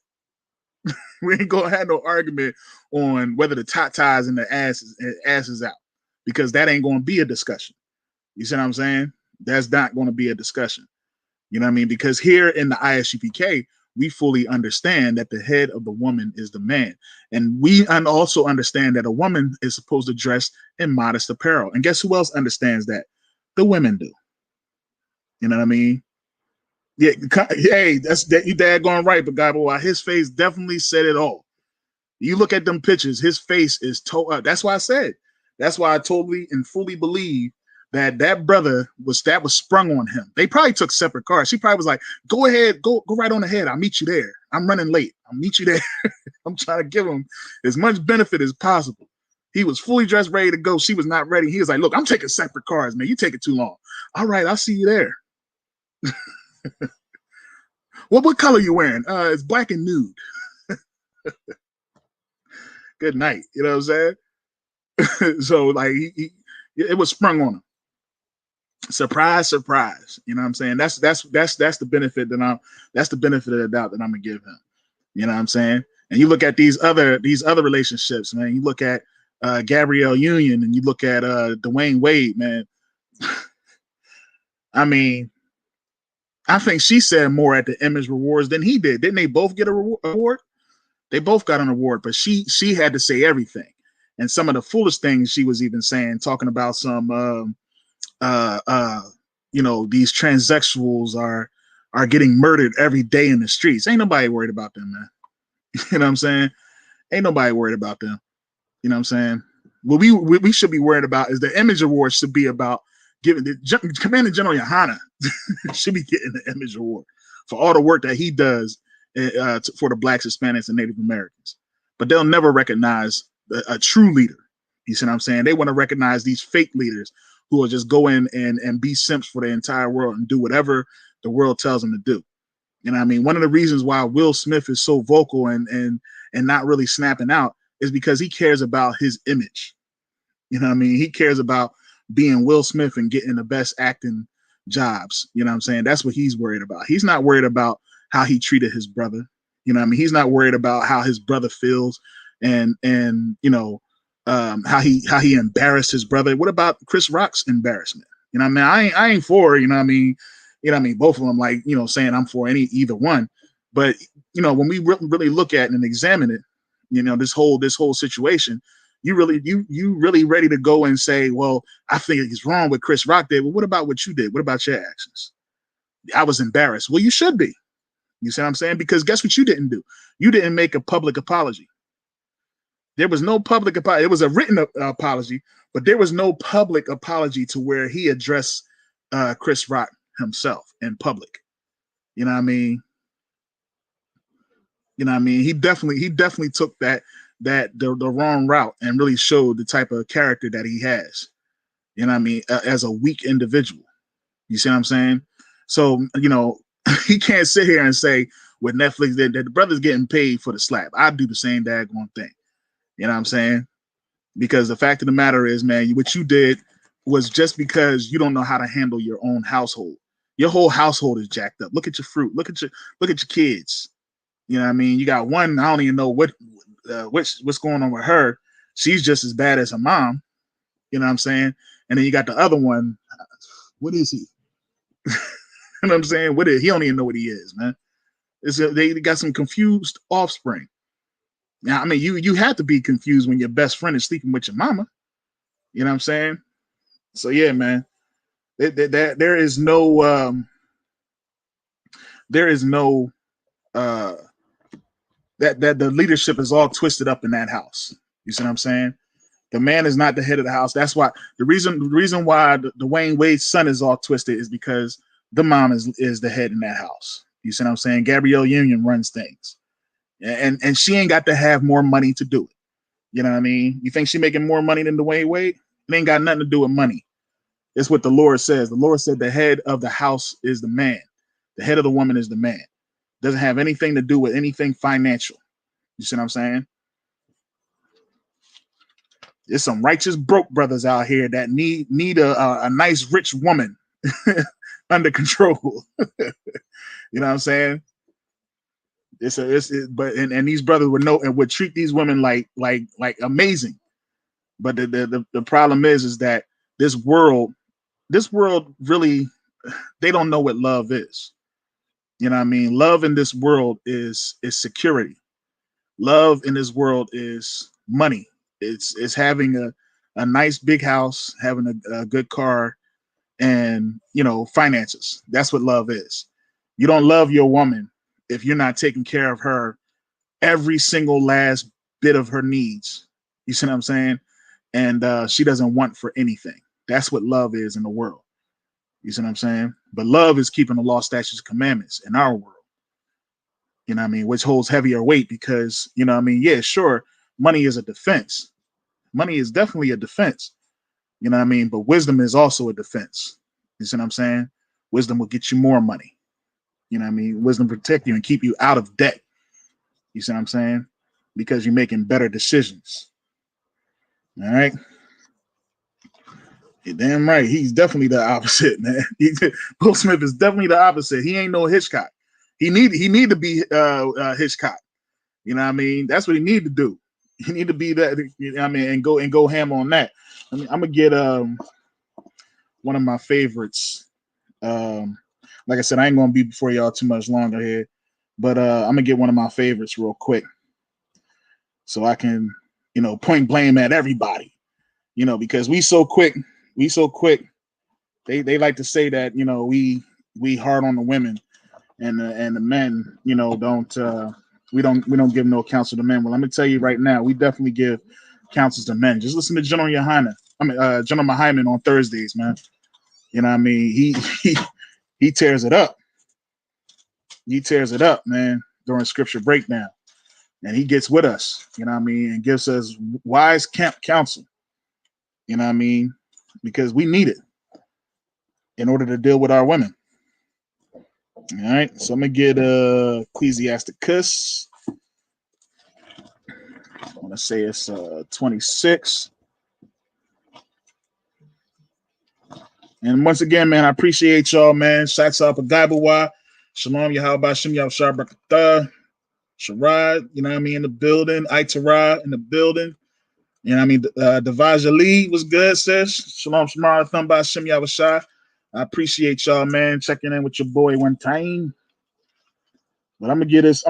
Speaker 4: We ain't going to have no argument on whether the tatas and the ass is out, because that ain't going to be a discussion. You see what I'm saying? That's not going to be a discussion. You know what I mean? Because here in the ISUPK, we fully understand that the head of the woman is the man. And we also understand that a woman is supposed to dress in modest apparel. And guess who else understands that? The women do. You know what I mean? Yeah, hey, that's that you daggone right, but God, boy, his face definitely said it all. You look at them pictures, his face is that's why I said, that's why I totally and fully believe that brother was sprung on him. They probably took separate cars. She probably was like, go ahead, go right on ahead. I'll meet you there. I'm running late. I'll meet you there. I'm trying to give him as much benefit as possible. He was fully dressed, ready to go. She was not ready. He was like, look, I'm taking separate cars, man. You take it too long. All right, I'll see you there. Well, what color you wearing? It's black and nude. Good night. You know what I'm saying? So like it was sprung on him. Surprise, surprise. You know what I'm saying? That's the benefit that's the benefit of the doubt that I'm gonna give him. You know what I'm saying? And you look at these other relationships, man. You look at Gabrielle Union and you look at Dwayne Wade, man. I mean, I think she said more at the Image Rewards than he did. Didn't they both get an award? They both got an award, but she had to say everything. And some of the foolish things she was even saying, talking about some these transsexuals are getting murdered every day in the streets. Ain't nobody worried about them, man. You know what I'm saying? Ain't nobody worried about them. You know what I'm saying? What we should be worried about is the Image Award should be about giving the Commander General Yohana should be getting the Image Award for all the work that he does for the Blacks, Hispanics, and Native Americans. But they'll never recognize a true leader. You see what I'm saying? They want to recognize these fake leaders who will just go in and be simps for the entire world and do whatever the world tells them to do. You know what I mean? One of the reasons why Will Smith is so vocal and not really snapping out is because he cares about his image. You know what I mean? He cares about being Will Smith and getting the best acting jobs. You know what I'm saying? That's what he's worried about. He's not worried about how he treated his brother. You know what I mean? He's not worried about how his brother feels and how he embarrassed his brother. What about Chris Rock's embarrassment? You know what I mean? I ain't for, you know what I mean? You know what I mean? Both of them, like, you know, saying I'm for either one. But, you know, when we really look at it and examine it, you know, this whole situation, you really ready to go and say, well, I think it's wrong what Chris Rock did. Well, what about what you did? What about your actions? I was embarrassed. Well, you should be. You see what I'm saying? Because guess what you didn't do? You didn't make a public apology. There was no public apology. It was a written apology, but there was no public apology to where he addressed Chris Rock himself in public. You know what I mean? You know what I mean? He definitely took the wrong route and really showed the type of character that he has. You know what I mean? As a weak individual. You see what I'm saying? So, you know, he can't sit here and say with Netflix that the brother's getting paid for the slap. I'd do the same daggone thing. You know what I'm saying? Because the fact of the matter is, man, what you did was just because you don't know how to handle your own household. Your whole household is jacked up. Look at your fruit. Look at your kids. You know what I mean? You got one, I don't even know what's going on with her. She's just as bad as her mom. You know what I'm saying? And then you got the other one. What is he? You know what I'm saying? He don't even know what he is, man. They got some confused offspring. Now, I mean, you have to be confused when your best friend is sleeping with your mama. You know what I'm saying? So yeah, man. There is no that the leadership is all twisted up in that house. You see what I'm saying? The man is not the head of the house. That's why the reason why Dwayne Wade's son is all twisted is because the mom is the head in that house. You see what I'm saying? Gabrielle Union runs things. And she ain't got to have more money to do it. You know what I mean? You think she making more money than Dwayne Wade? It ain't got nothing to do with money. It's what the Lord says. The Lord said the head of the house is the man. The head of the woman is the man. Doesn't have anything to do with anything financial. You see what I'm saying? There's some righteous broke brothers out here that need a nice rich woman under control. You know what I'm saying? But these brothers would know and would treat these women like amazing. But the problem is that this world really, they don't know what love is. You know what I mean? Love in this world is security. Love in this world is money. It's having a nice big house, having a good car, and finances. That's what love is. You don't love your woman if you're not taking care of her every single last bit of her needs. You see what I'm saying? And she doesn't want for anything. That's what love is in the world. You see what I'm saying? But love is keeping the law, statutes, and commandments in our world. You know what I mean? Which holds heavier weight because, what I mean? Yeah, sure. Money is a defense. Money is definitely a defense. You know what I mean? But wisdom is also a defense. You see what I'm saying? Wisdom will get you more money. You know what I mean? Wisdom protect you and keep you out of debt. You see what I'm saying? Because you're making better decisions. All right. You're damn right. He's definitely the opposite, man. Will Smith is definitely the opposite. He ain't no Hitchcock. He need to be Hitchcock. You know what I mean? That's what he need to do. He need to be that. You know what I mean? And go ham on that. I mean, I'm gonna get one of my favorites. Like I said, I ain't gonna be before y'all too much longer here, but I'm gonna get one of my favorites real quick, so I can point blame at everybody. Because we so quick. They like to say that we hard on the women and the men don't we don't give no counsel to men. Well, I'm gonna tell you right now, we definitely give counsels to men. Just listen to General Hyman on Thursdays, man. You know what I mean? He tears it up. He tears it up, man, during scripture breakdown. And he gets with us, you know what I mean, and gives us wise counsel. You know what I mean? Because we need it in order to deal with our women. All right, so I'm gonna get Ecclesiasticus. I want to say it's 26. And once again, man, I appreciate y'all, man. Shouts out Agabawa. Shalom Yahweh Shem Yahushua Barakatah. Sharad, you know what I mean, in the building. Itara in the building. You know what I mean? Devaja Lee was good, sis. Shalom Shamara Thumba Shem Yahushua. I appreciate y'all, man, checking in with your boy one time. But I'm gonna get this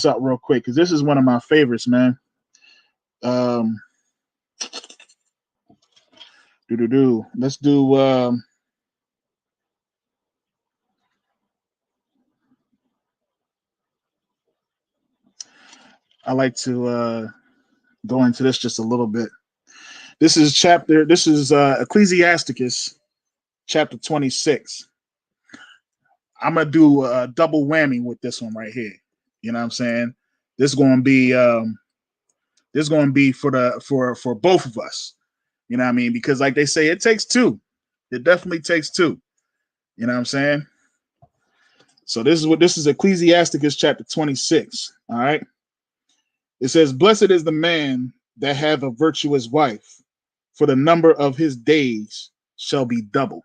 Speaker 4: up real quick because this is one of my favorites, man. Let's do I like to go into this just a little bit. This is Ecclesiasticus chapter 26. I'm gonna do a double whammy with this one right here. You know what I'm saying? This is gonna be for both of us. You know what I mean? Because like they say, it takes two. It definitely takes two. You know what I'm saying? So this is Ecclesiasticus chapter 26. All right. It says, "Blessed is the man that hath a virtuous wife, for the number of his days shall be double."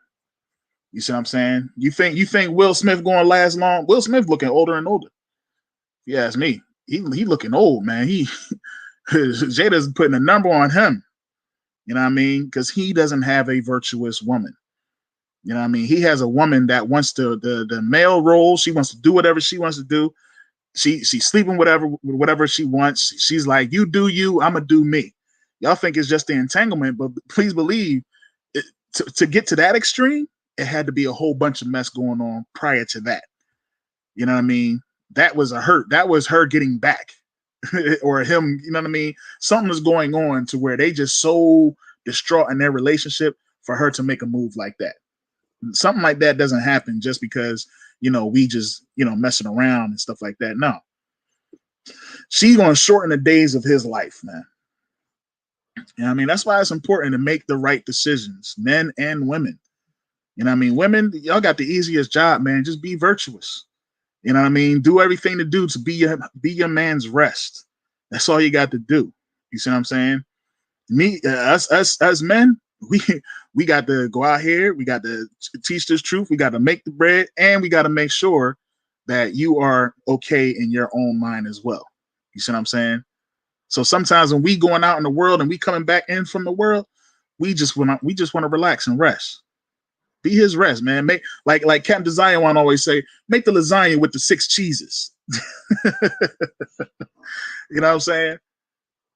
Speaker 4: You see what I'm saying? You think Will Smith going to last long? Will Smith looking older and older. If you ask me, he looking old, man. Jada's putting a number on him. You know what I mean? Because he doesn't have a virtuous woman. You know what I mean? He has a woman that wants the male role. She wants to do whatever she wants to do. She's sleeping whatever she wants. She's like, you do you, I'm gonna do me. Y'all think it's just the entanglement, but please believe to get to that extreme, it had to be a whole bunch of mess going on prior to that. You know what I mean? That was her getting back. Or him, you know what I mean? Something is going on to where they just so distraught in their relationship for her to make a move like that. Something like that doesn't happen just because, we just, messing around and stuff like that. No. She's going to shorten the days of his life, man. You know what I mean? That's why it's important to make the right decisions, men and women. You know what I mean? Women, y'all got the easiest job, man. Just be virtuous. You know what I mean? Do everything to do to be your man's rest. That's all you got to do. You see what I'm saying? Us men, we got to go out here. We got to teach this truth. We got to make the bread, and we got to make sure that you are okay in your own mind as well. You see what I'm saying? So sometimes when we going out in the world and we coming back in from the world, we just want to relax and rest. Be his rest, man. Make like Captain Zion always say, make the lasagna with the 6 cheeses. You know what I'm saying?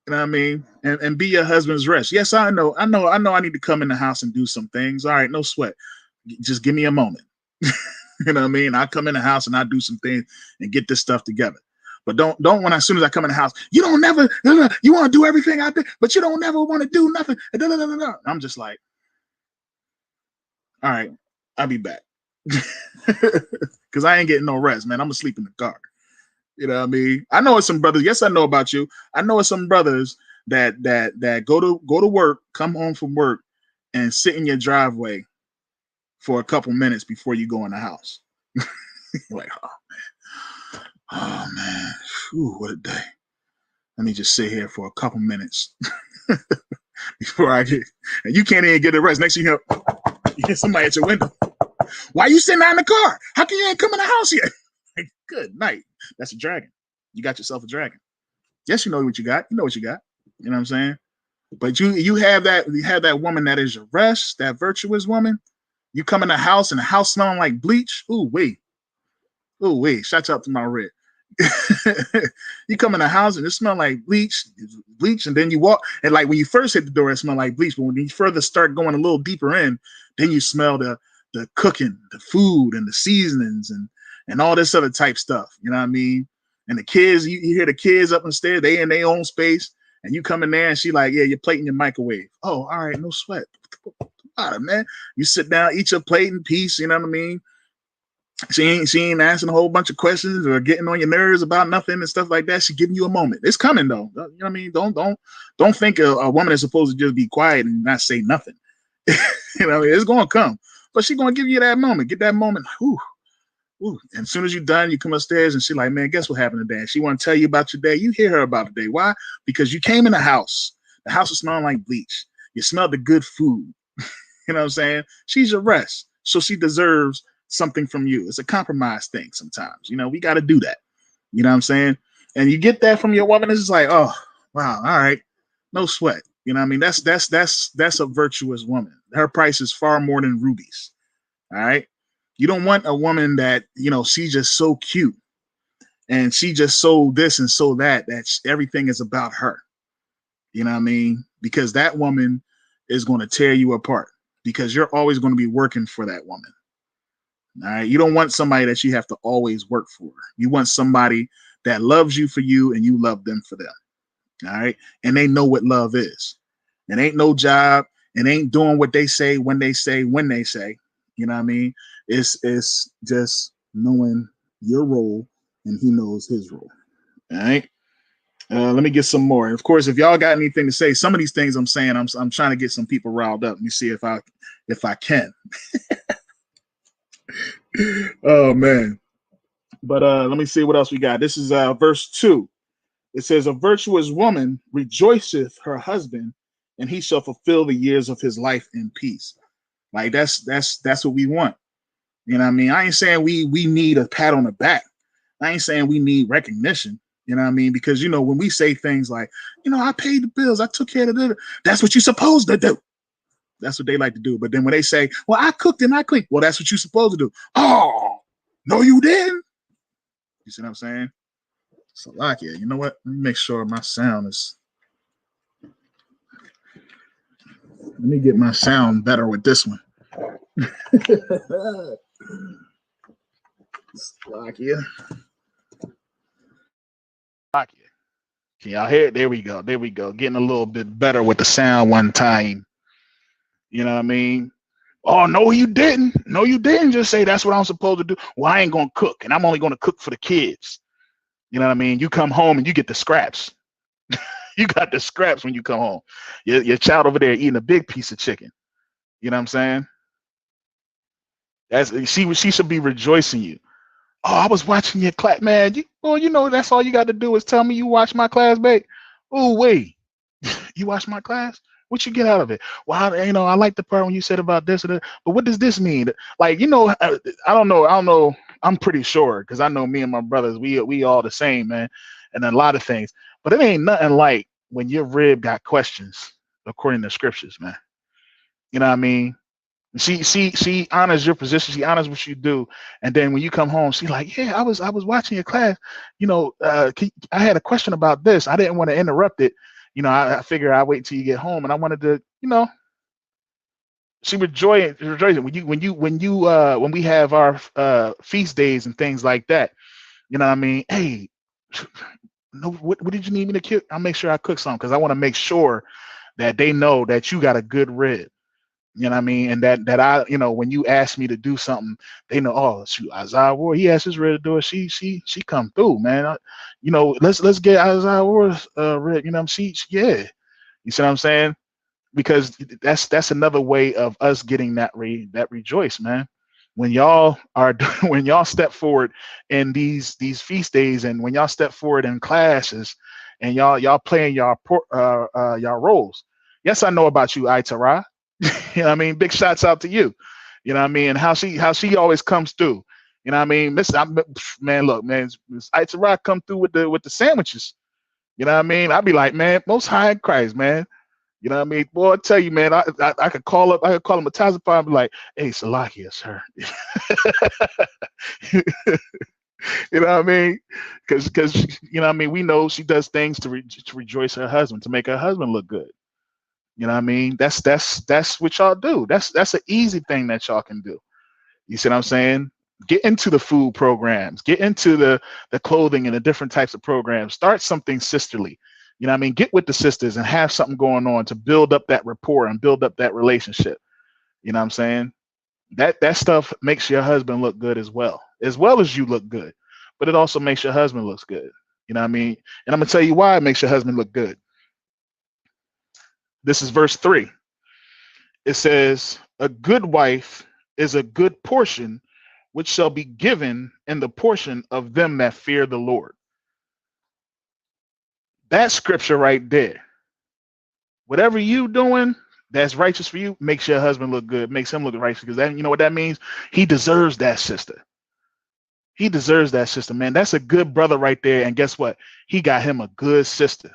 Speaker 4: You know what I mean? And be your husband's rest. Yes, I know I need to come in the house and do some things. All right, no sweat. Just give me a moment. You know what I mean? I come in the house and I do some things and get this stuff together. But don't when as soon as I come in the house, you want to do everything I do, but you don't never want to do nothing. I'm just like, all right, I'll be back. Because I ain't getting no rest, man. I'm gonna sleep in the car. You know what I mean? I know it's some brothers. Yes, I know about you. I know it's some brothers that go to work, come home from work, and sit in your driveway for a couple minutes before you go in the house. Like, oh man, whew, what a day. Let me just sit here for a couple minutes before I get. And you can't even get a rest. Next thing you hear somebody at your window. Why are you sitting out in the car? How can you ain't come in the house yet? Like, good night. That's a dragon. You got yourself a dragon. Yes, you know what you got. You know what you got. You know what I'm saying? But you have that woman that is your rest, that virtuous woman. You come in the house and the house smelling like bleach. Ooh, wait. Shout out to my red. You come in the house and it smells like bleach, and then you walk, and like when you first hit the door, it smelled like bleach, but when you further start going a little deeper in, then you smell the cooking, the food, and the seasonings, and all this other type stuff. You know what I mean? And the kids, you hear the kids up upstairs, they in their own space, and you come in there and she like, yeah, your plate in your microwave. Oh, all right, no sweat. All right, man. You sit down, eat your plate in peace. You know what I mean? She ain't asking a whole bunch of questions or getting on your nerves about nothing and stuff like that. She giving you a moment. It's coming though. You know what I mean? Don't think a woman is supposed to just be quiet and not say nothing. You know, it's gonna come, but she's gonna give you that moment. Get that moment. Ooh. And as soon as you're done, you come upstairs and she's like, man, guess what happened today? She want to tell you about your day. You hear her about the day. Why? Because you came in the house. The house was smelling like bleach. You smelled the good food. You know what I'm saying? She's your rest, so she deserves something from you. It's a compromise thing sometimes. You know, we got to do that. You know what I'm saying? And you get that from your woman, it's just like, oh, wow, all right, no sweat. You know what I mean? That's a virtuous woman. Her price is far more than rubies. All right? You don't want a woman that, you know, she's just so cute and she just so this and so that everything is about her. You know what I mean? Because that woman is going to tear you apart because you're always going to be working for that woman. All right. You don't want somebody that you have to always work for. You want somebody that loves you for you and you love them for them. All right. And they know what love is. It ain't no job. It ain't doing what they say, when they say. You know what I mean? It's just knowing your role and he knows his role. All right. Let me get some more. And of course, if y'all got anything to say, some of these things I'm saying, I'm trying to get some people riled up. Let me see if I can. Oh man. But let me see what else we got. This is verse 2. It says, a virtuous woman rejoiceth her husband, and he shall fulfill the years of his life in peace. Like that's what we want. You know what I mean? I ain't saying we need a pat on the back. I ain't saying we need recognition. You know what I mean? Because, you know, when we say things like, you know, I paid the bills, I took care of it, that's what you're supposed to do. That's what they like to do. But then when they say, well, I cooked and I cleaned, well, that's what you're supposed to do. Oh, no, you didn't. You see what I'm saying? So, like, yeah, you know what? Let me make sure my sound is. Let me get my sound better with this one. Slovakia. Can y'all hear it? There we go. Getting a little bit better with the sound one time. You know what I mean? Oh, no, you didn't. No, you didn't just say that's what I'm supposed to do. Well, I ain't going to cook, and I'm only going to cook for the kids. You know what I mean? You come home and you get the scraps. You got the scraps when you come home. Your child over there eating a big piece of chicken. You know what I'm saying? She should be rejoicing you. Oh, I was watching your class, man. You know, that's all you got to do is tell me you watch my class, babe. Oh, wait, you watch my class? What you get out of it? Well, I like the part when you said about this or that, but what does this mean? Like, you know, I don't know. I'm pretty sure because I know me and my brothers, we all the same, man, and a lot of things. But it ain't nothing like when your rib got questions according to scriptures, man. You know what I mean? She honors your position. She honors what you do. And then when you come home, she's like, yeah, I was watching your class. I had a question about this. I didn't want to interrupt it. I figure I'll wait until you get home, and I wanted to, she rejoicing when we have our feast days and things like that. You know what I mean? Hey, no, what did you need me to cook? I'll make sure I cook something because I want to make sure that they know that you got a good rib. You know what I mean? And that I, when you ask me to do something, they know, oh, shoot, Isaiah Ward, he asked his rib to do it. She come through, man. Let's get Isaiah Ward's rib. Yeah. You see what I'm saying? Because that's another way of us getting that rejoice, man. When y'all are when y'all step forward in these feast days, and when y'all step forward in classes, and y'all playing y'all roles. Yes, I know about you, Itara. You know what I mean? Big shots out to you. You know what I mean? And how she always comes through. You know what I mean? Man, look, man, Miss Itara come through with the sandwiches. You know what I mean? I'd be like, man, most high in Christ, man. You know what I mean? Boy, I tell you, man, I could call him a Tazapah and be like, hey, Salakia, sir. You know what I mean? Because you know what I mean, we know she does things to rejoice her husband, to make her husband look good. You know what I mean? That's what y'all do. That's an easy thing that y'all can do. You see what I'm saying? Get into the food programs, get into the clothing and the different types of programs. Start something sisterly. You know what I mean? Get with the sisters and have something going on to build up that rapport and build up that relationship. You know what I'm saying? That stuff makes your husband look good as well as you look good. But it also makes your husband look good. You know what I mean? And I'm gonna tell you why it makes your husband look good. This is verse 3. It says, a good wife is a good portion, which shall be given in the portion of them that fear the Lord. That scripture right there. Whatever you doing that's righteous for you makes your husband look good, makes him look righteous, because then you know what that means? He deserves that sister. He deserves that sister, man. That's a good brother right there. And guess what? He got him a good sister.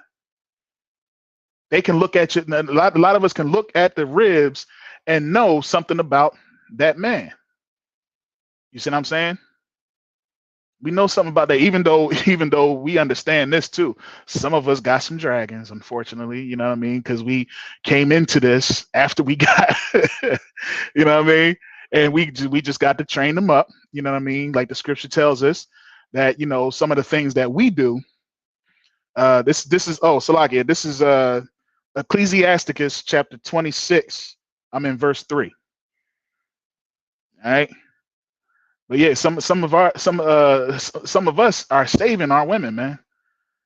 Speaker 4: They can look at you. A lot of us can look at the ribs and know something about that man. You see what I'm saying? We know something about that, even though we understand this too. Some of us got some dragons, unfortunately, you know what I mean? Because we came into this after we got, you know what I mean? And we just got to train them up, you know what I mean? Like the scripture tells us that, some of the things that we do, this is, Salakia, this is Ecclesiasticus chapter 26. I'm in verse 3. All right. But yeah, some of us are saving our women, man.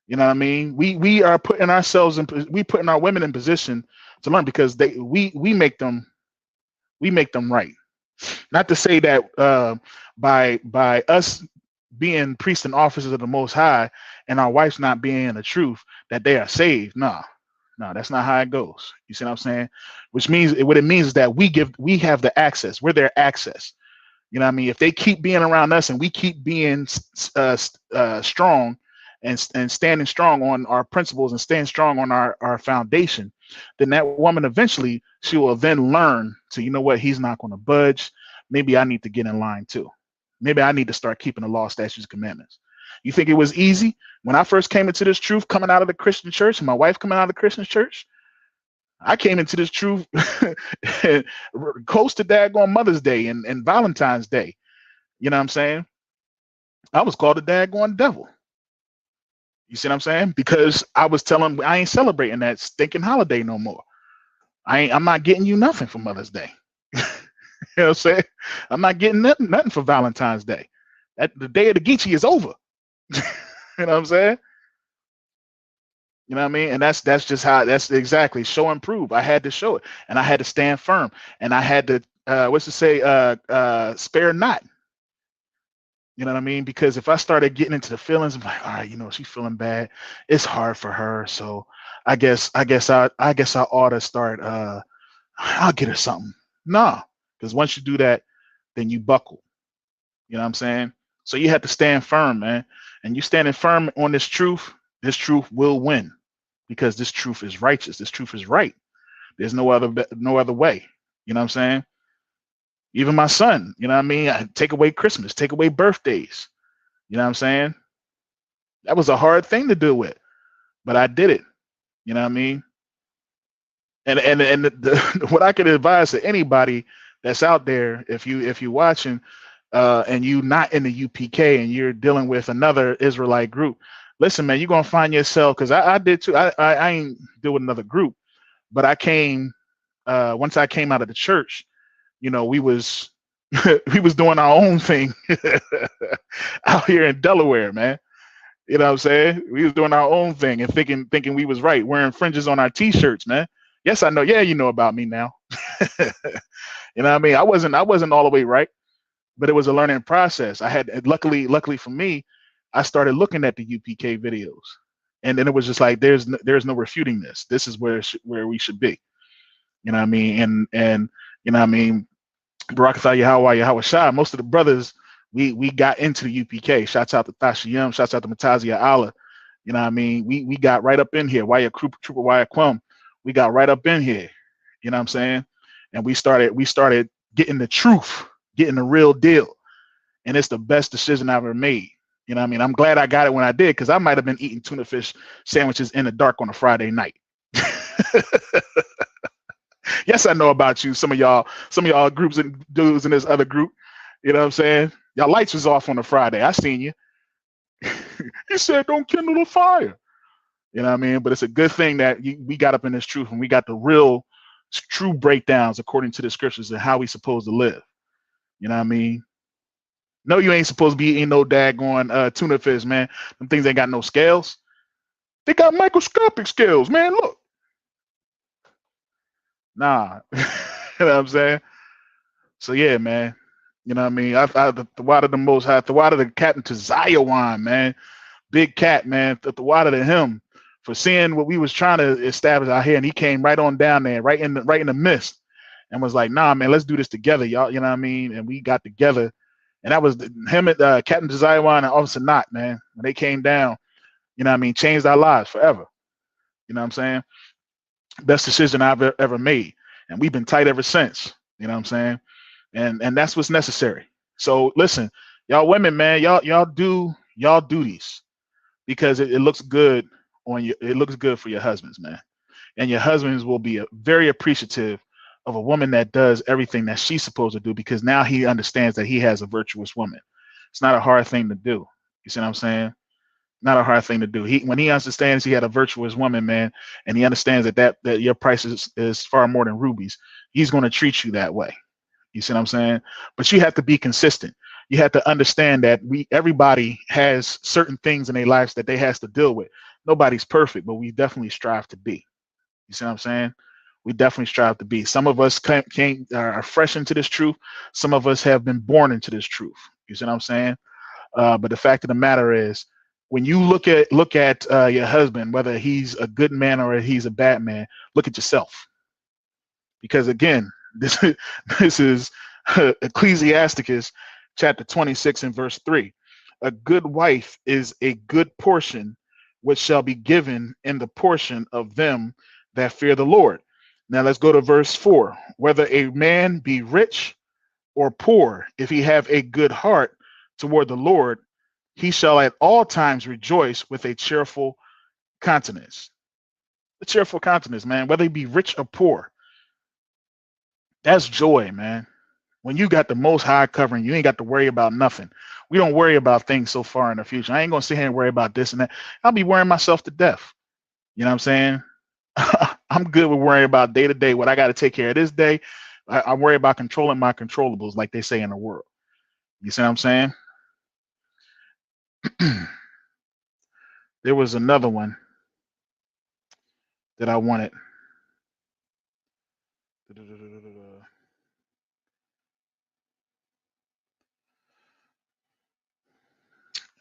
Speaker 4: You know what I mean? We are putting our women in position to learn, because we make them right. Not to say that by us being priests and officers of the Most High and our wives not being in the truth that they are saved. No, that's not how it goes. You see what I'm saying? What it means is that we have the access. We're their access. You know what I mean? If they keep being around us and we keep being strong and standing strong on our principles and staying strong on our foundation, then that woman eventually, she will then learn to, you know what, he's not going to budge. Maybe I need to get in line too. Maybe I need to start keeping the law, statutes, commandments. You think it was easy? When I first came into this truth, coming out of the Christian church, and my wife coming out of the Christian church, I came into this truth close to daggone Mother's Day and Valentine's Day. You know what I'm saying? I was called a daggone devil. You see what I'm saying? Because I was telling them I ain't celebrating that stinking holiday no more. I'm not getting you nothing for Mother's Day. You know what I'm saying? I'm not getting nothing for Valentine's Day. The day of the Geechee is over. You know what I'm saying? You know what I mean? And that's that's exactly show and prove. I had to show it, and I had to stand firm, and I had to spare not. You know what I mean? Because if I started getting into the feelings, I'm like, all right, she's feeling bad. It's hard for her, so I guess I ought to start. I'll get her something. No, because once you do that, then you buckle. You know what I'm saying? So you have to stand firm, man. And you standing firm on this truth will win, because this truth is righteous. This truth is right. There's no other way. You know what I'm saying? Even my son, you know what I mean? I take away Christmas, take away birthdays. You know what I'm saying? That was a hard thing to deal with, but I did it. You know what I mean? And what I could advise to anybody that's out there, if you watching, and you not in the UPK and you're dealing with another Israelite group, listen, man, you're gonna find yourself, because I did too. I ain't deal with another group, but I came once I came out of the church, you know, we was we was doing our own thing out here in Delaware, man. You know what I'm saying? We was doing our own thing and thinking we was right, wearing fringes on our t-shirts, man. Yes, I know. Yeah, you know about me now. You know what I mean? I wasn't all the way right, but it was a learning process. I had luckily for me, I started looking at the UPK videos, and then it was just like there's no refuting this. This is where we should be. You know what I mean? And you know what I mean? Barakatha Yahweh Shah. Most of the brothers we got into the UPK. Shouts out to Thashiyam. Shouts out to Matazia Allah. You know what I mean? We got right up in here. Waya Trooper Waya Quum. We got right up in here. You know what I'm saying? And we started getting the truth, getting the real deal. And it's the best decision I've ever made. You know what I mean? I'm glad I got it when I did, because I might have been eating tuna fish sandwiches in the dark on a Friday night. Yes, I know about you. Some of y'all groups and dudes in this other group. You know what I'm saying? Y'all lights was off on a Friday. I seen you. He said, "Don't kindle the fire." You know what I mean? But it's a good thing that we got up in this truth and we got the real, true breakdowns according to the scriptures and how we supposed to live. You know what I mean? No, you ain't supposed to be eating no daggone tuna fish, man. Them things ain't got no scales. They got microscopic scales, man. Look. Nah. You know what I'm saying? So yeah, man. You know what I mean? I the water the most high, the water the captain to Zion, man. Big cat, man. The water to him for seeing what we was trying to establish out here, and he came right on down there, right in the midst, and was like, "Nah, man, let's do this together, y'all." You know what I mean? And we got together, and that was him and Captain Zion and Officer Knott, man. When they came down, you know what I mean, changed our lives forever. You know what I'm saying? Best decision I've ever made, and we've been tight ever since. You know what I'm saying? And that's what's necessary. So listen, y'all women, man, y'all do y'all duties, because it looks good on you. It looks good for your husbands, man, and your husbands will be very appreciative of a woman that does everything that she's supposed to do, because now he understands that he has a virtuous woman. It's not a hard thing to do. You see what I'm saying? Not a hard thing to do. When he understands he had a virtuous woman, man, and he understands that your price is far more than rubies, he's going to treat you that way. You see what I'm saying? But you have to be consistent. You have to understand that everybody has certain things in their lives that they has to deal with. Nobody's perfect, but we definitely strive to be. You see what I'm saying? We definitely strive to be. Some of us are fresh into this truth. Some of us have been born into this truth. You see what I'm saying? But the fact of the matter is, when you look at your husband, whether he's a good man or he's a bad man, look at yourself. Because again, this is Ecclesiasticus chapter 26 and verse 3. A good wife is a good portion which shall be given in the portion of them that fear the Lord. Now let's go to verse 4. Whether a man be rich or poor, if he have a good heart toward the Lord, he shall at all times rejoice with a cheerful countenance. A cheerful countenance, man, whether he be rich or poor. That's joy, man. When you got the most high covering, you ain't got to worry about nothing. We don't worry about things so far in the future. I ain't going to sit here and worry about this and that. I'll be worrying myself to death. You know what I'm saying? I'm good with worrying about day to day, what I got to take care of this day. I worry about controlling my controllables, like they say in the world. You see what I'm saying? There was another one that I wanted.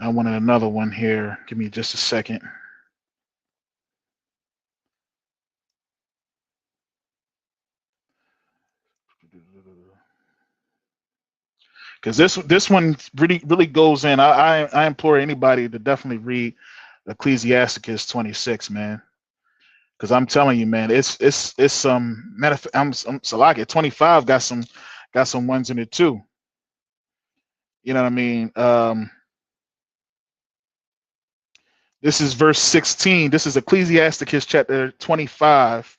Speaker 4: I wanted another one here. Give me just a second. Because this one really goes in. I implore anybody to definitely read Ecclesiasticus 26, man. Because I'm telling you, man, it's some matter. I'm Salaki 25 got some got some ones in it too. You know what I mean? This is verse 16. This is Ecclesiasticus chapter 25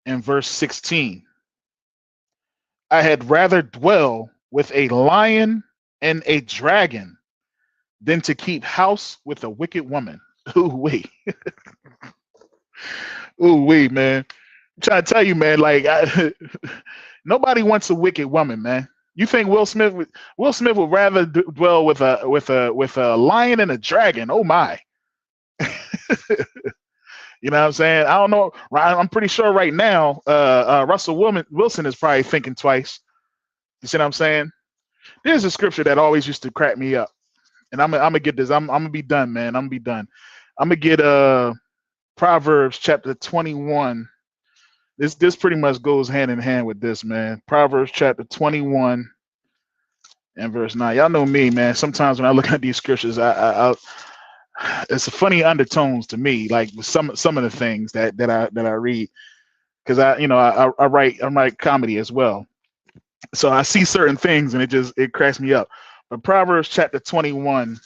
Speaker 4: and verse 16. I had rather dwell with a lion and a dragon than to keep house with a wicked woman. Ooh wee. Ooh wee, man. I'm trying to tell you, man, like nobody wants a wicked woman, man. You think Will Smith would rather dwell with a lion and a dragon? Oh my. You know what I'm saying? I don't know. I'm pretty sure right now, Russell Wilson is probably thinking twice. You see what I'm saying? There's a scripture that always used to crack me up, and I'm gonna get this. I'm gonna be done, man. I'm gonna be done. I'm gonna get Proverbs chapter 21. This pretty much goes hand in hand with this, man. Proverbs chapter 21 and verse 9. Y'all know me, man. Sometimes when I look at these scriptures, I it's a funny undertones to me, like some of the things that I read, because I write comedy as well, so I see certain things and it cracks me up. But Proverbs chapter 21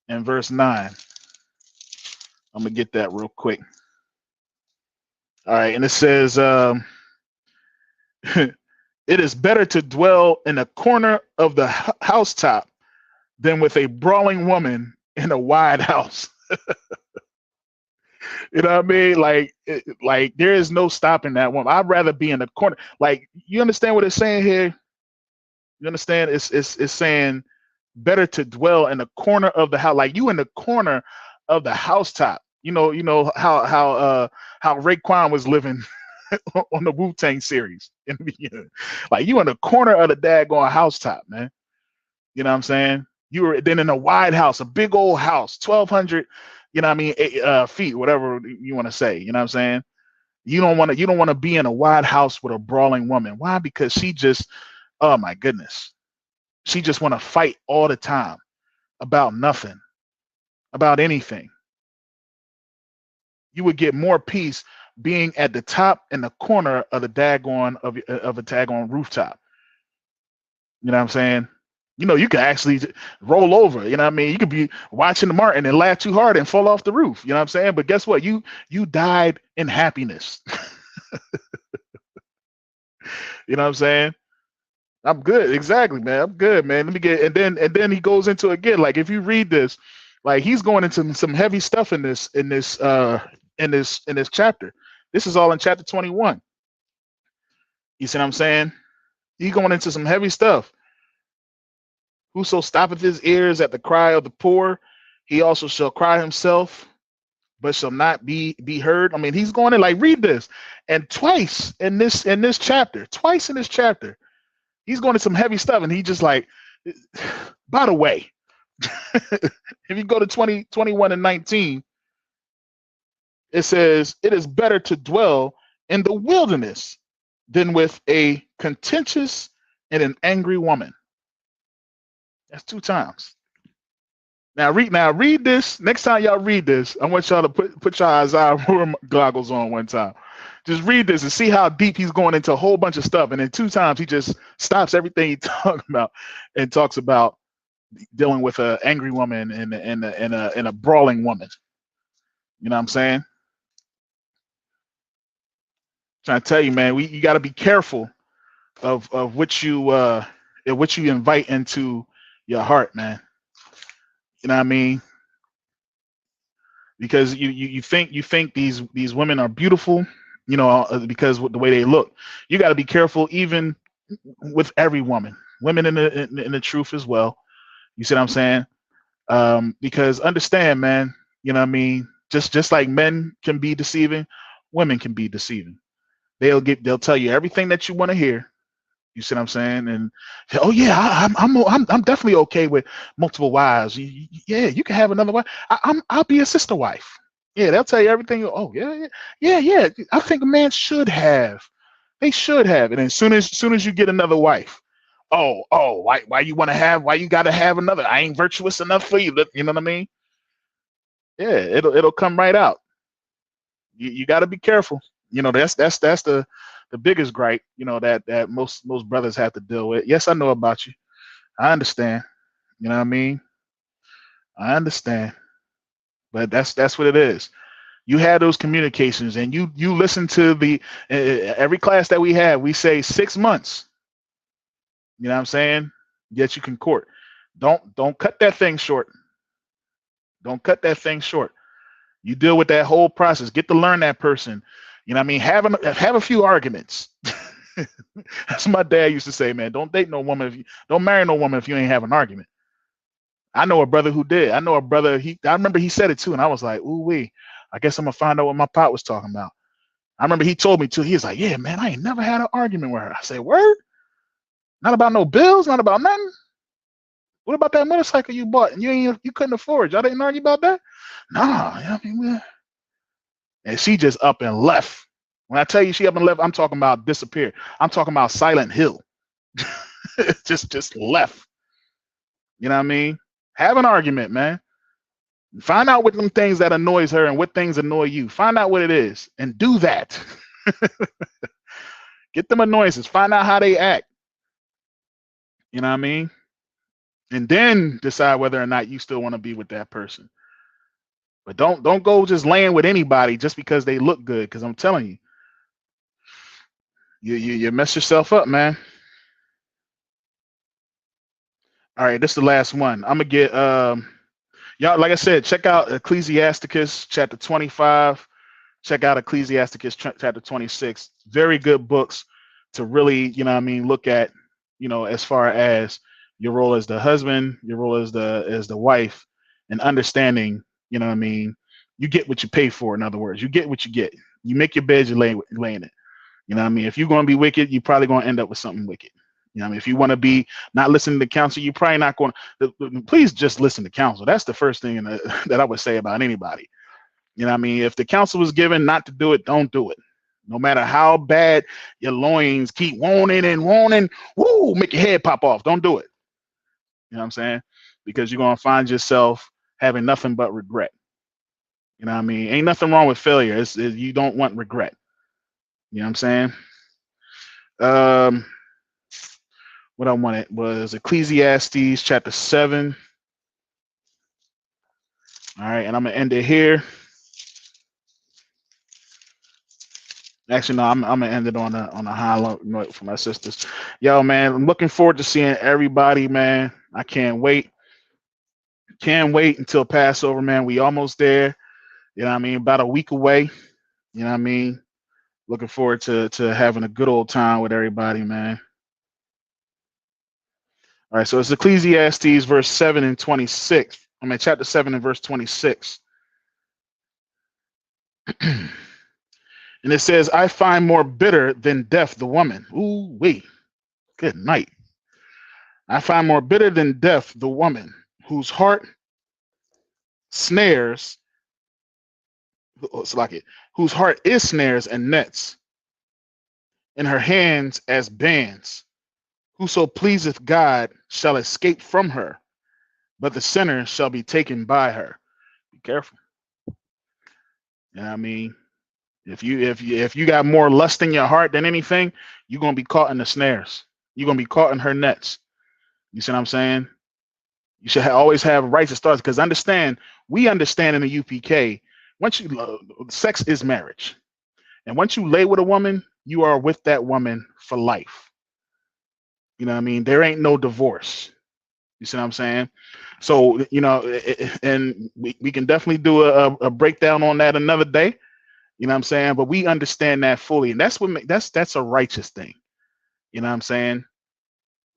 Speaker 4: and verse 9, I'm gonna get that real quick. All right, and it says, it is better to dwell in a corner of the housetop than with a brawling woman in a wide house. You know what I mean? Like there is no stopping that woman. I'd rather be in the corner. Like, you understand what it's saying here? You understand? It's saying better to dwell in the corner of the house, like you in the corner of the housetop. You know how Raekwon was living on the Wu-Tang series in the beginning. Like, you in the corner of the daggone housetop, man. You know what I'm saying? You were then in a wide house, a big old house, 1,200, you know what I mean, feet, whatever you want to say. You know what I'm saying? You don't want to be in a wide house with a brawling woman. Why? Because she just, oh my goodness, she just want to fight all the time about nothing, about anything. You would get more peace being at the top and the corner of the daggone of a daggone rooftop. You know what I'm saying? You can actually roll over. You know what I mean? You could be watching the Martin and laugh too hard and fall off the roof. You know what I'm saying? But guess what? You died in happiness. You know what I'm saying? I'm good. Exactly, man. I'm good, man. Let me get and then he goes into it again. Like, if you read this, like, he's going into some heavy stuff in this chapter. This is all in chapter 21. You see what I'm saying? He's going into some heavy stuff. Whoso stoppeth his ears at the cry of the poor, he also shall cry himself, but shall not be heard. I mean, he's going to, like, read this, and twice in this chapter, he's going to some heavy stuff, and he just like, by the way, if you go to 21 and 19, it says, it is better to dwell in the wilderness than with a contentious and an angry woman. That's 2 times. Now read this. Next time y'all read this, I want y'all to put your Isaiah goggles on one time. Just read this and see how deep he's going into a whole bunch of stuff. And then 2 times he just stops everything he's talking about and talks about dealing with an angry woman and a brawling woman. You know what I'm saying? Trying to tell you, man, you got to be careful of what you invite into your heart, man. You know what I mean? Because you think these women are beautiful, because the way they look. You got to be careful, even with every woman in the truth as well. You see what I'm saying? Because understand, man, you know what I mean? Just like men can be deceiving, women can be deceiving. They'll tell you everything that you want to hear. You see what I'm saying? And, oh yeah, I'm definitely okay with multiple wives. Yeah, you can have another wife. I'll be a sister wife. Yeah, they'll tell you everything. Oh yeah. I think a man should have. They should have. And as soon as you get another wife, why you want to have? Why you got to have another? I ain't virtuous enough for you. You know what I mean? Yeah, it'll come right out. You got to be careful. That's the the biggest gripe, that most brothers have to deal with. Yes, I know about you. I understand. You know what I mean? I understand. But that's what it is. You had those communications, and you listen to the every class that we have. We say 6 months. You know what I'm saying? Yet you can court. Don't cut that thing short. Don't cut that thing short. You deal with that whole process. Get to learn that person. You know what I mean? Have a few arguments. That's what my dad used to say, man. Don't date no woman don't marry no woman if you ain't have an argument. I know a brother who did. I know a brother. I remember he said it too, and I was like, ooh wee. I guess I'm gonna find out what my pop was talking about. I remember he told me too. He was like, yeah, man, I ain't never had an argument with her. I said, word? Not about no bills, not about nothing. What about that motorcycle you bought and you couldn't afford? Y'all didn't argue about that? Nah, you know what I mean? And she just up and left. When I tell you she up and left, I'm talking about disappeared. I'm talking about Silent Hill. just left. You know what I mean? Have an argument, man. Find out what them things that annoys her and what things annoy you. Find out what it is and do that. Get them annoyances. Find out how they act. You know what I mean? And then decide whether or not you still want to be with that person. But don't go just laying with anybody just because they look good. Because I'm telling you mess yourself up, man. All right, this is the last one. I'm gonna get y'all. Like I said, check out Ecclesiasticus chapter 25. Check out Ecclesiasticus chapter 26. Very good books to really, look at, as far as your role as the husband, your role as the wife, and understanding, you get what you pay for. In other words, you get what you get. You make your bed, you lay in it. You know what I mean? If you're going to be wicked, you're probably going to end up with something wicked. You know what I mean? If you want to be not listening to counsel, you're probably not going to. Please just listen to counsel. That's the first thing that I would say about anybody. You know what I mean? If the counsel was given not to do it, don't do it. No matter how bad your loins keep wanting and wanting, woo, make your head pop off. Don't do it. You know what I'm saying? Because you're going to find yourself having nothing but regret. You know what I mean? Ain't nothing wrong with failure. You don't want regret. You know what I'm saying? What I wanted was Ecclesiastes chapter 7. All right, and I'm gonna end it here. Actually, no, I'm gonna end it on a high note for my sisters. Yo, man, I'm looking forward to seeing everybody, man. I can't wait. Can't wait until Passover, man. We almost there. You know what I mean? About a week away. You know what I mean? Looking forward to having a good old time with everybody, man. All right, so it's Ecclesiastes verse 7 and 26. Chapter 7 and verse 26. And it says, I find more bitter than death the woman. Ooh, wait. Good night. I find more bitter than death the woman whose heart snares, whose heart is snares and nets, in her hands as bands. Whoso pleaseth God shall escape from her, but the sinner shall be taken by her. Be careful. You know what I mean? If you got more lust in your heart than anything, you're gonna be caught in the snares. You're gonna be caught in her nets. You see what I'm saying? You should always have righteous thoughts, because we understand in the UPK, sex is marriage, and once you lay with a woman, you are with that woman for life. You know what I mean? There ain't no divorce. You see what I'm saying? So, and we can definitely do a breakdown on that another day. You know what I'm saying? But we understand that fully. And that's a righteous thing. You know what I'm saying?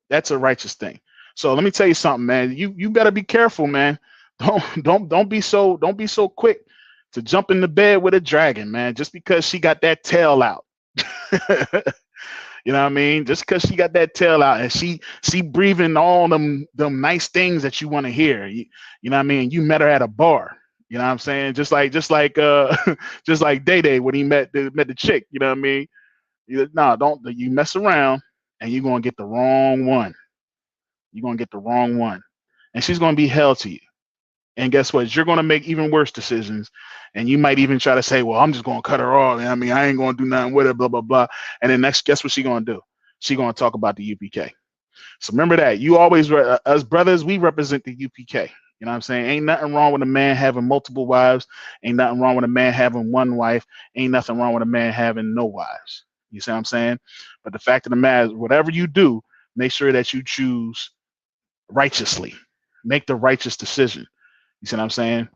Speaker 4: That's a righteous thing. So let me tell you something, man. You better be careful, man. Don't be so quick to jump in the bed with a dragon, man, just because she got that tail out. You know what I mean? Just because she got that tail out and she breathing all them nice things that you want to hear. You know what I mean? You met her at a bar. You know what I'm saying? Just like Day Day when he met the chick. You know what I mean? Don't you mess around and you're gonna get the wrong one. You're gonna get the wrong one, and she's gonna be hell to you. And guess what? You're going to make even worse decisions. And you might even try to say, well, I'm just going to cut her off. I mean, I ain't going to do nothing with her, blah, blah, blah. And then next, guess what she going to do? She going to talk about the UPK. So remember that. You always, us brothers, we represent the UPK. You know what I'm saying? Ain't nothing wrong with a man having multiple wives. Ain't nothing wrong with a man having one wife. Ain't nothing wrong with a man having no wives. You see what I'm saying? But the fact of the matter is, whatever you do, make sure that you choose righteously. Make the righteous decision. You see what I'm saying?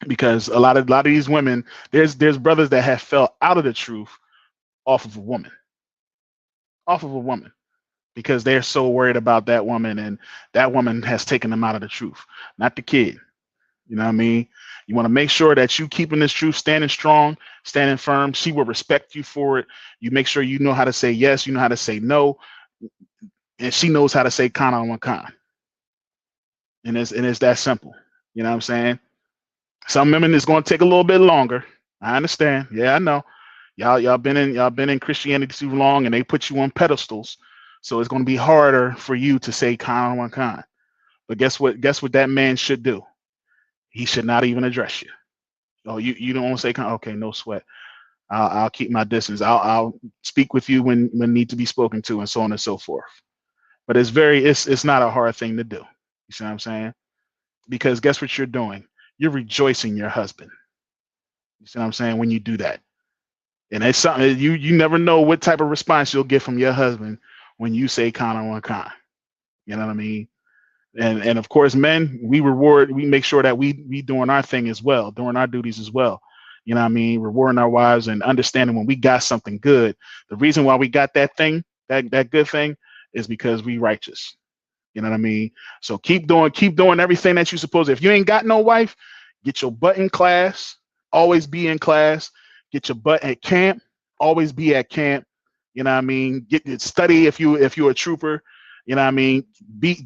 Speaker 4: Because a lot of these women, there's brothers that have fell out of the truth off of a woman. Off of a woman. Because they're so worried about that woman, and that woman has taken them out of the truth, not the kid. You know what I mean? You want to make sure that you keeping this truth, standing strong, standing firm. She will respect you for it. You make sure you know how to say yes, you know how to say no, and she knows how to say kana on kana. And it's that simple. You know what I'm saying? Some women it's going to take a little bit longer. I understand. Yeah, I know. Y'all been in Christianity too long, and they put you on pedestals. So it's going to be harder for you to say kind on kind. But guess what? Guess what that man should do? He should not even address you. Oh, you don't want to say kind? Okay, no sweat. I'll keep my distance. I'll speak with you when need to be spoken to, and so on and so forth. But it's not a hard thing to do. You see what I'm saying? Because guess what you're doing? You're rejoicing your husband. You see what I'm saying? When you do that. And it's something you never know what type of response you'll get from your husband when you say kana on kana. You know what I mean? And of course, men, we make sure that we doing our thing as well, doing our duties as well. You know what I mean? Rewarding our wives and understanding when we got something good. The reason why we got that thing, that good thing, is because we righteous. You know what I mean? So keep doing everything that you're supposed to. If you ain't got no wife, get your butt in class. Always be in class. Get your butt at camp. Always be at camp. You know what I mean? Study if you're a trooper. You know what I mean?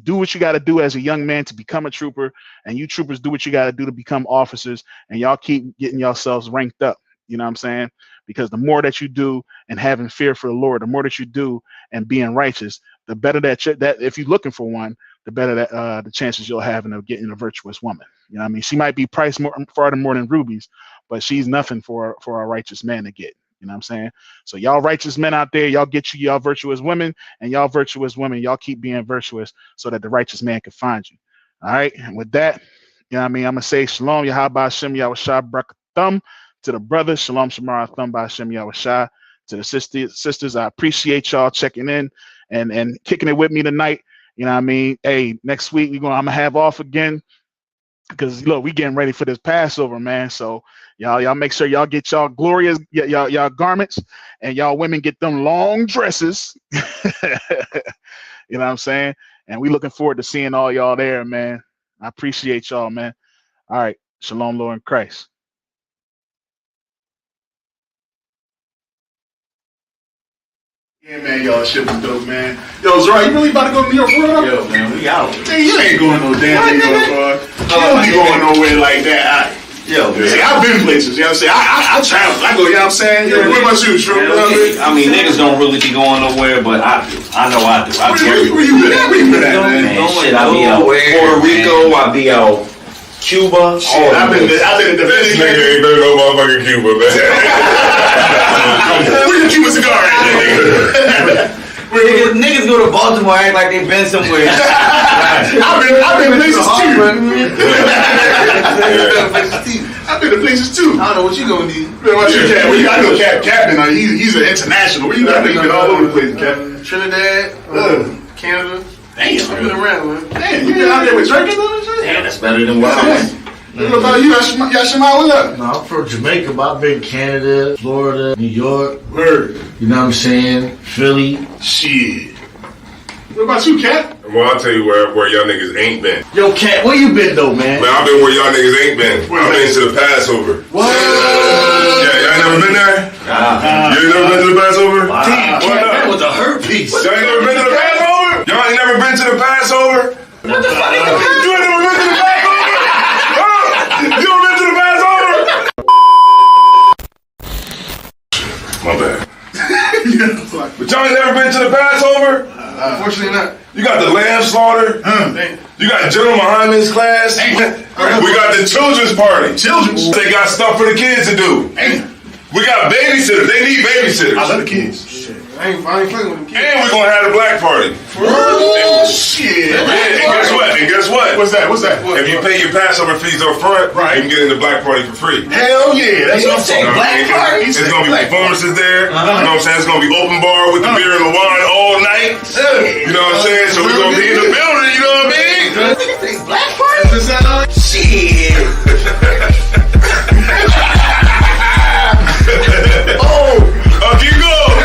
Speaker 4: Do what you got to do as a young man to become a trooper, and you troopers do what you got to do to become officers, and y'all keep getting yourselves ranked up. You know what I'm saying? Because the more that you do and having fear for the Lord, the more that you do and being righteous, the better that if you're looking for one, the better that the chances you'll have of getting a virtuous woman. You know what I mean? She might be priced far more than rubies, but she's nothing for a righteous man to get. You know what I'm saying? So y'all righteous men out there, y'all get y'all virtuous women, and y'all virtuous women, y'all keep being virtuous so that the righteous man can find you. All right. And with that, you know what I mean? I'm going to say shalom, Yahaba Hashem Yahushua Barakathum to the brothers. Shalom Shamar Thumb by Hashem Yahushua. To the sisters, I appreciate y'all checking in and kicking it with me tonight. You know what I mean? Hey, next week I'm going to have off again. Because look, we getting ready for this Passover, man. So y'all make sure y'all get y'all glorious y'all garments, and y'all women get them long dresses. You know what I'm saying? And we looking forward to seeing all y'all there, man. I appreciate y'all, man. All right, shalom, Lord in Christ. Yeah, man, y'all shit was dope, man. Yo, Zora, you really about to go to New York, bro?
Speaker 9: Yo, man, we out.
Speaker 4: Man, you ain't going no damn New York, bro. You don't be going nowhere like that.
Speaker 9: Yo, man.
Speaker 4: See, I've been places, you know what I'm saying? I travel. I go, you know what I'm saying? Yeah, what about you, Shrew?
Speaker 9: I mean, niggas don't really be going nowhere, but I do. I know I do.
Speaker 4: Where you been at? Where you been at, man?
Speaker 9: Shit, I be out Puerto Rico. I be out Cuba.
Speaker 4: Shit, I've been in the
Speaker 6: This nigga ain't been no motherfucking Cuba, man.
Speaker 4: Where's your Cuban cigar at?
Speaker 9: Niggas go to Baltimore act like they been somewhere.
Speaker 4: I've been places too. I've been to places too.
Speaker 8: I don't know what you gonna need.
Speaker 4: Man, what you, Cap? Well, I know Captain. He's an international. Where you got? He's been all over the place, Captain.
Speaker 8: Trinidad, Canada.
Speaker 4: Damn,
Speaker 8: I've been around, man.
Speaker 4: Damn, you been out there with Turkey and shit?
Speaker 9: Damn, that's better than what I was.
Speaker 4: What about you, Yashima? What's up?
Speaker 10: No, I'm from Jamaica, but I've been Canada, Florida, New York.
Speaker 4: Word.
Speaker 10: You know what I'm saying? Philly.
Speaker 4: Shit. What about you, Cap?
Speaker 6: Well, I'll tell you where y'all niggas ain't been.
Speaker 10: Yo, Cat, where you been though, man?
Speaker 6: Man, I've been where y'all niggas ain't been. I've been to the Passover.
Speaker 10: What?
Speaker 6: Yeah, y'all ain't never been there? You ain't never been to the Passover?
Speaker 10: Wow. Damn, Cat, that was a hurt piece.
Speaker 6: Y'all ain't never been to the Passover? Y'all ain't never been to the Passover?
Speaker 10: What the fuck?
Speaker 6: You ain't never been to the Passover? You ever been to the Passover? My bad. But y'all ain't never been to the Passover? Unfortunately not. You got the lamb slaughter. You got General Muhammad's class. We got the children's party. They got stuff for the kids to do. We got babysitters. They need babysitters.
Speaker 11: I love the kids. I ain't fucking with them kids.
Speaker 6: And we're gonna have a black party.
Speaker 11: Shit.
Speaker 6: And guess what?
Speaker 11: What's that?
Speaker 6: If you pay your Passover fees up front, you can get in the black party for free.
Speaker 11: Hell yeah. That's what I'm saying.
Speaker 6: Black party? It's gonna be performances there. You know what I'm saying? It's gonna be open bar with the beer and the wine all night. You know what I'm saying? So we're gonna be in the building, you know what I mean?
Speaker 11: Black party?
Speaker 6: Shit. Keep going.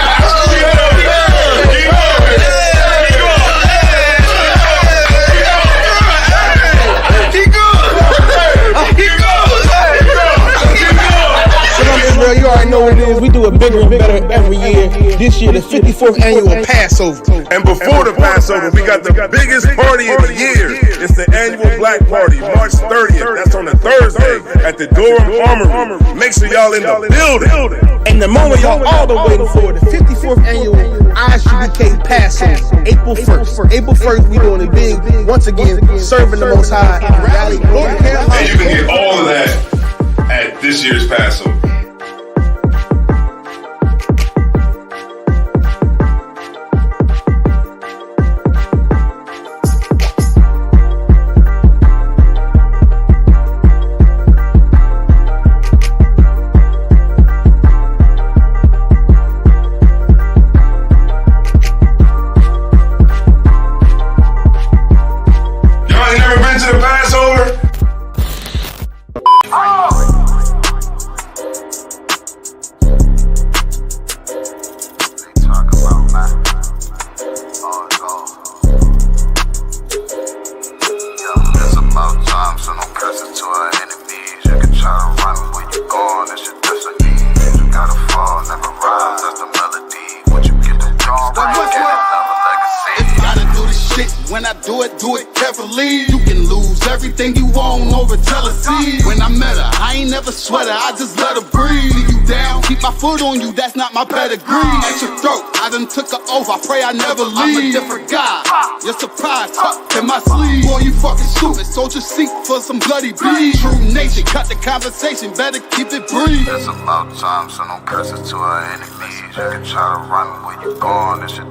Speaker 2: Israel, you already know what it is. We do it bigger and better every year. This year, the 54th annual Passover.
Speaker 6: And before the Passover, we got the biggest party of the year. It's the annual Black Party, March 30th. That's on a Thursday at the Durham Armory. Make sure y'all in the building.
Speaker 2: And the moment y'all all been waiting for, the 54th annual Isupk Passover, April 1st. April 1st, we doing it big. Once again, serving the Most High in Raleigh, North Carolina.
Speaker 6: And you can get all of that at this year's Passover.
Speaker 7: When I do it carefully. You can lose everything you own over jealousy. When I met her, I ain't never sweat her, I just let her breathe. Leave you down, keep my foot on you, that's not my pedigree. At your throat, I done took her over, I pray I never leave. I'm a different guy, you're surprised, tucked in my sleeve. Boy, you fucking stupid, soldier seat for some bloody beef. True nation, cut the conversation, better keep it brief.
Speaker 12: It's about time, so no curses to our enemies. You can try to run where you gone, it's your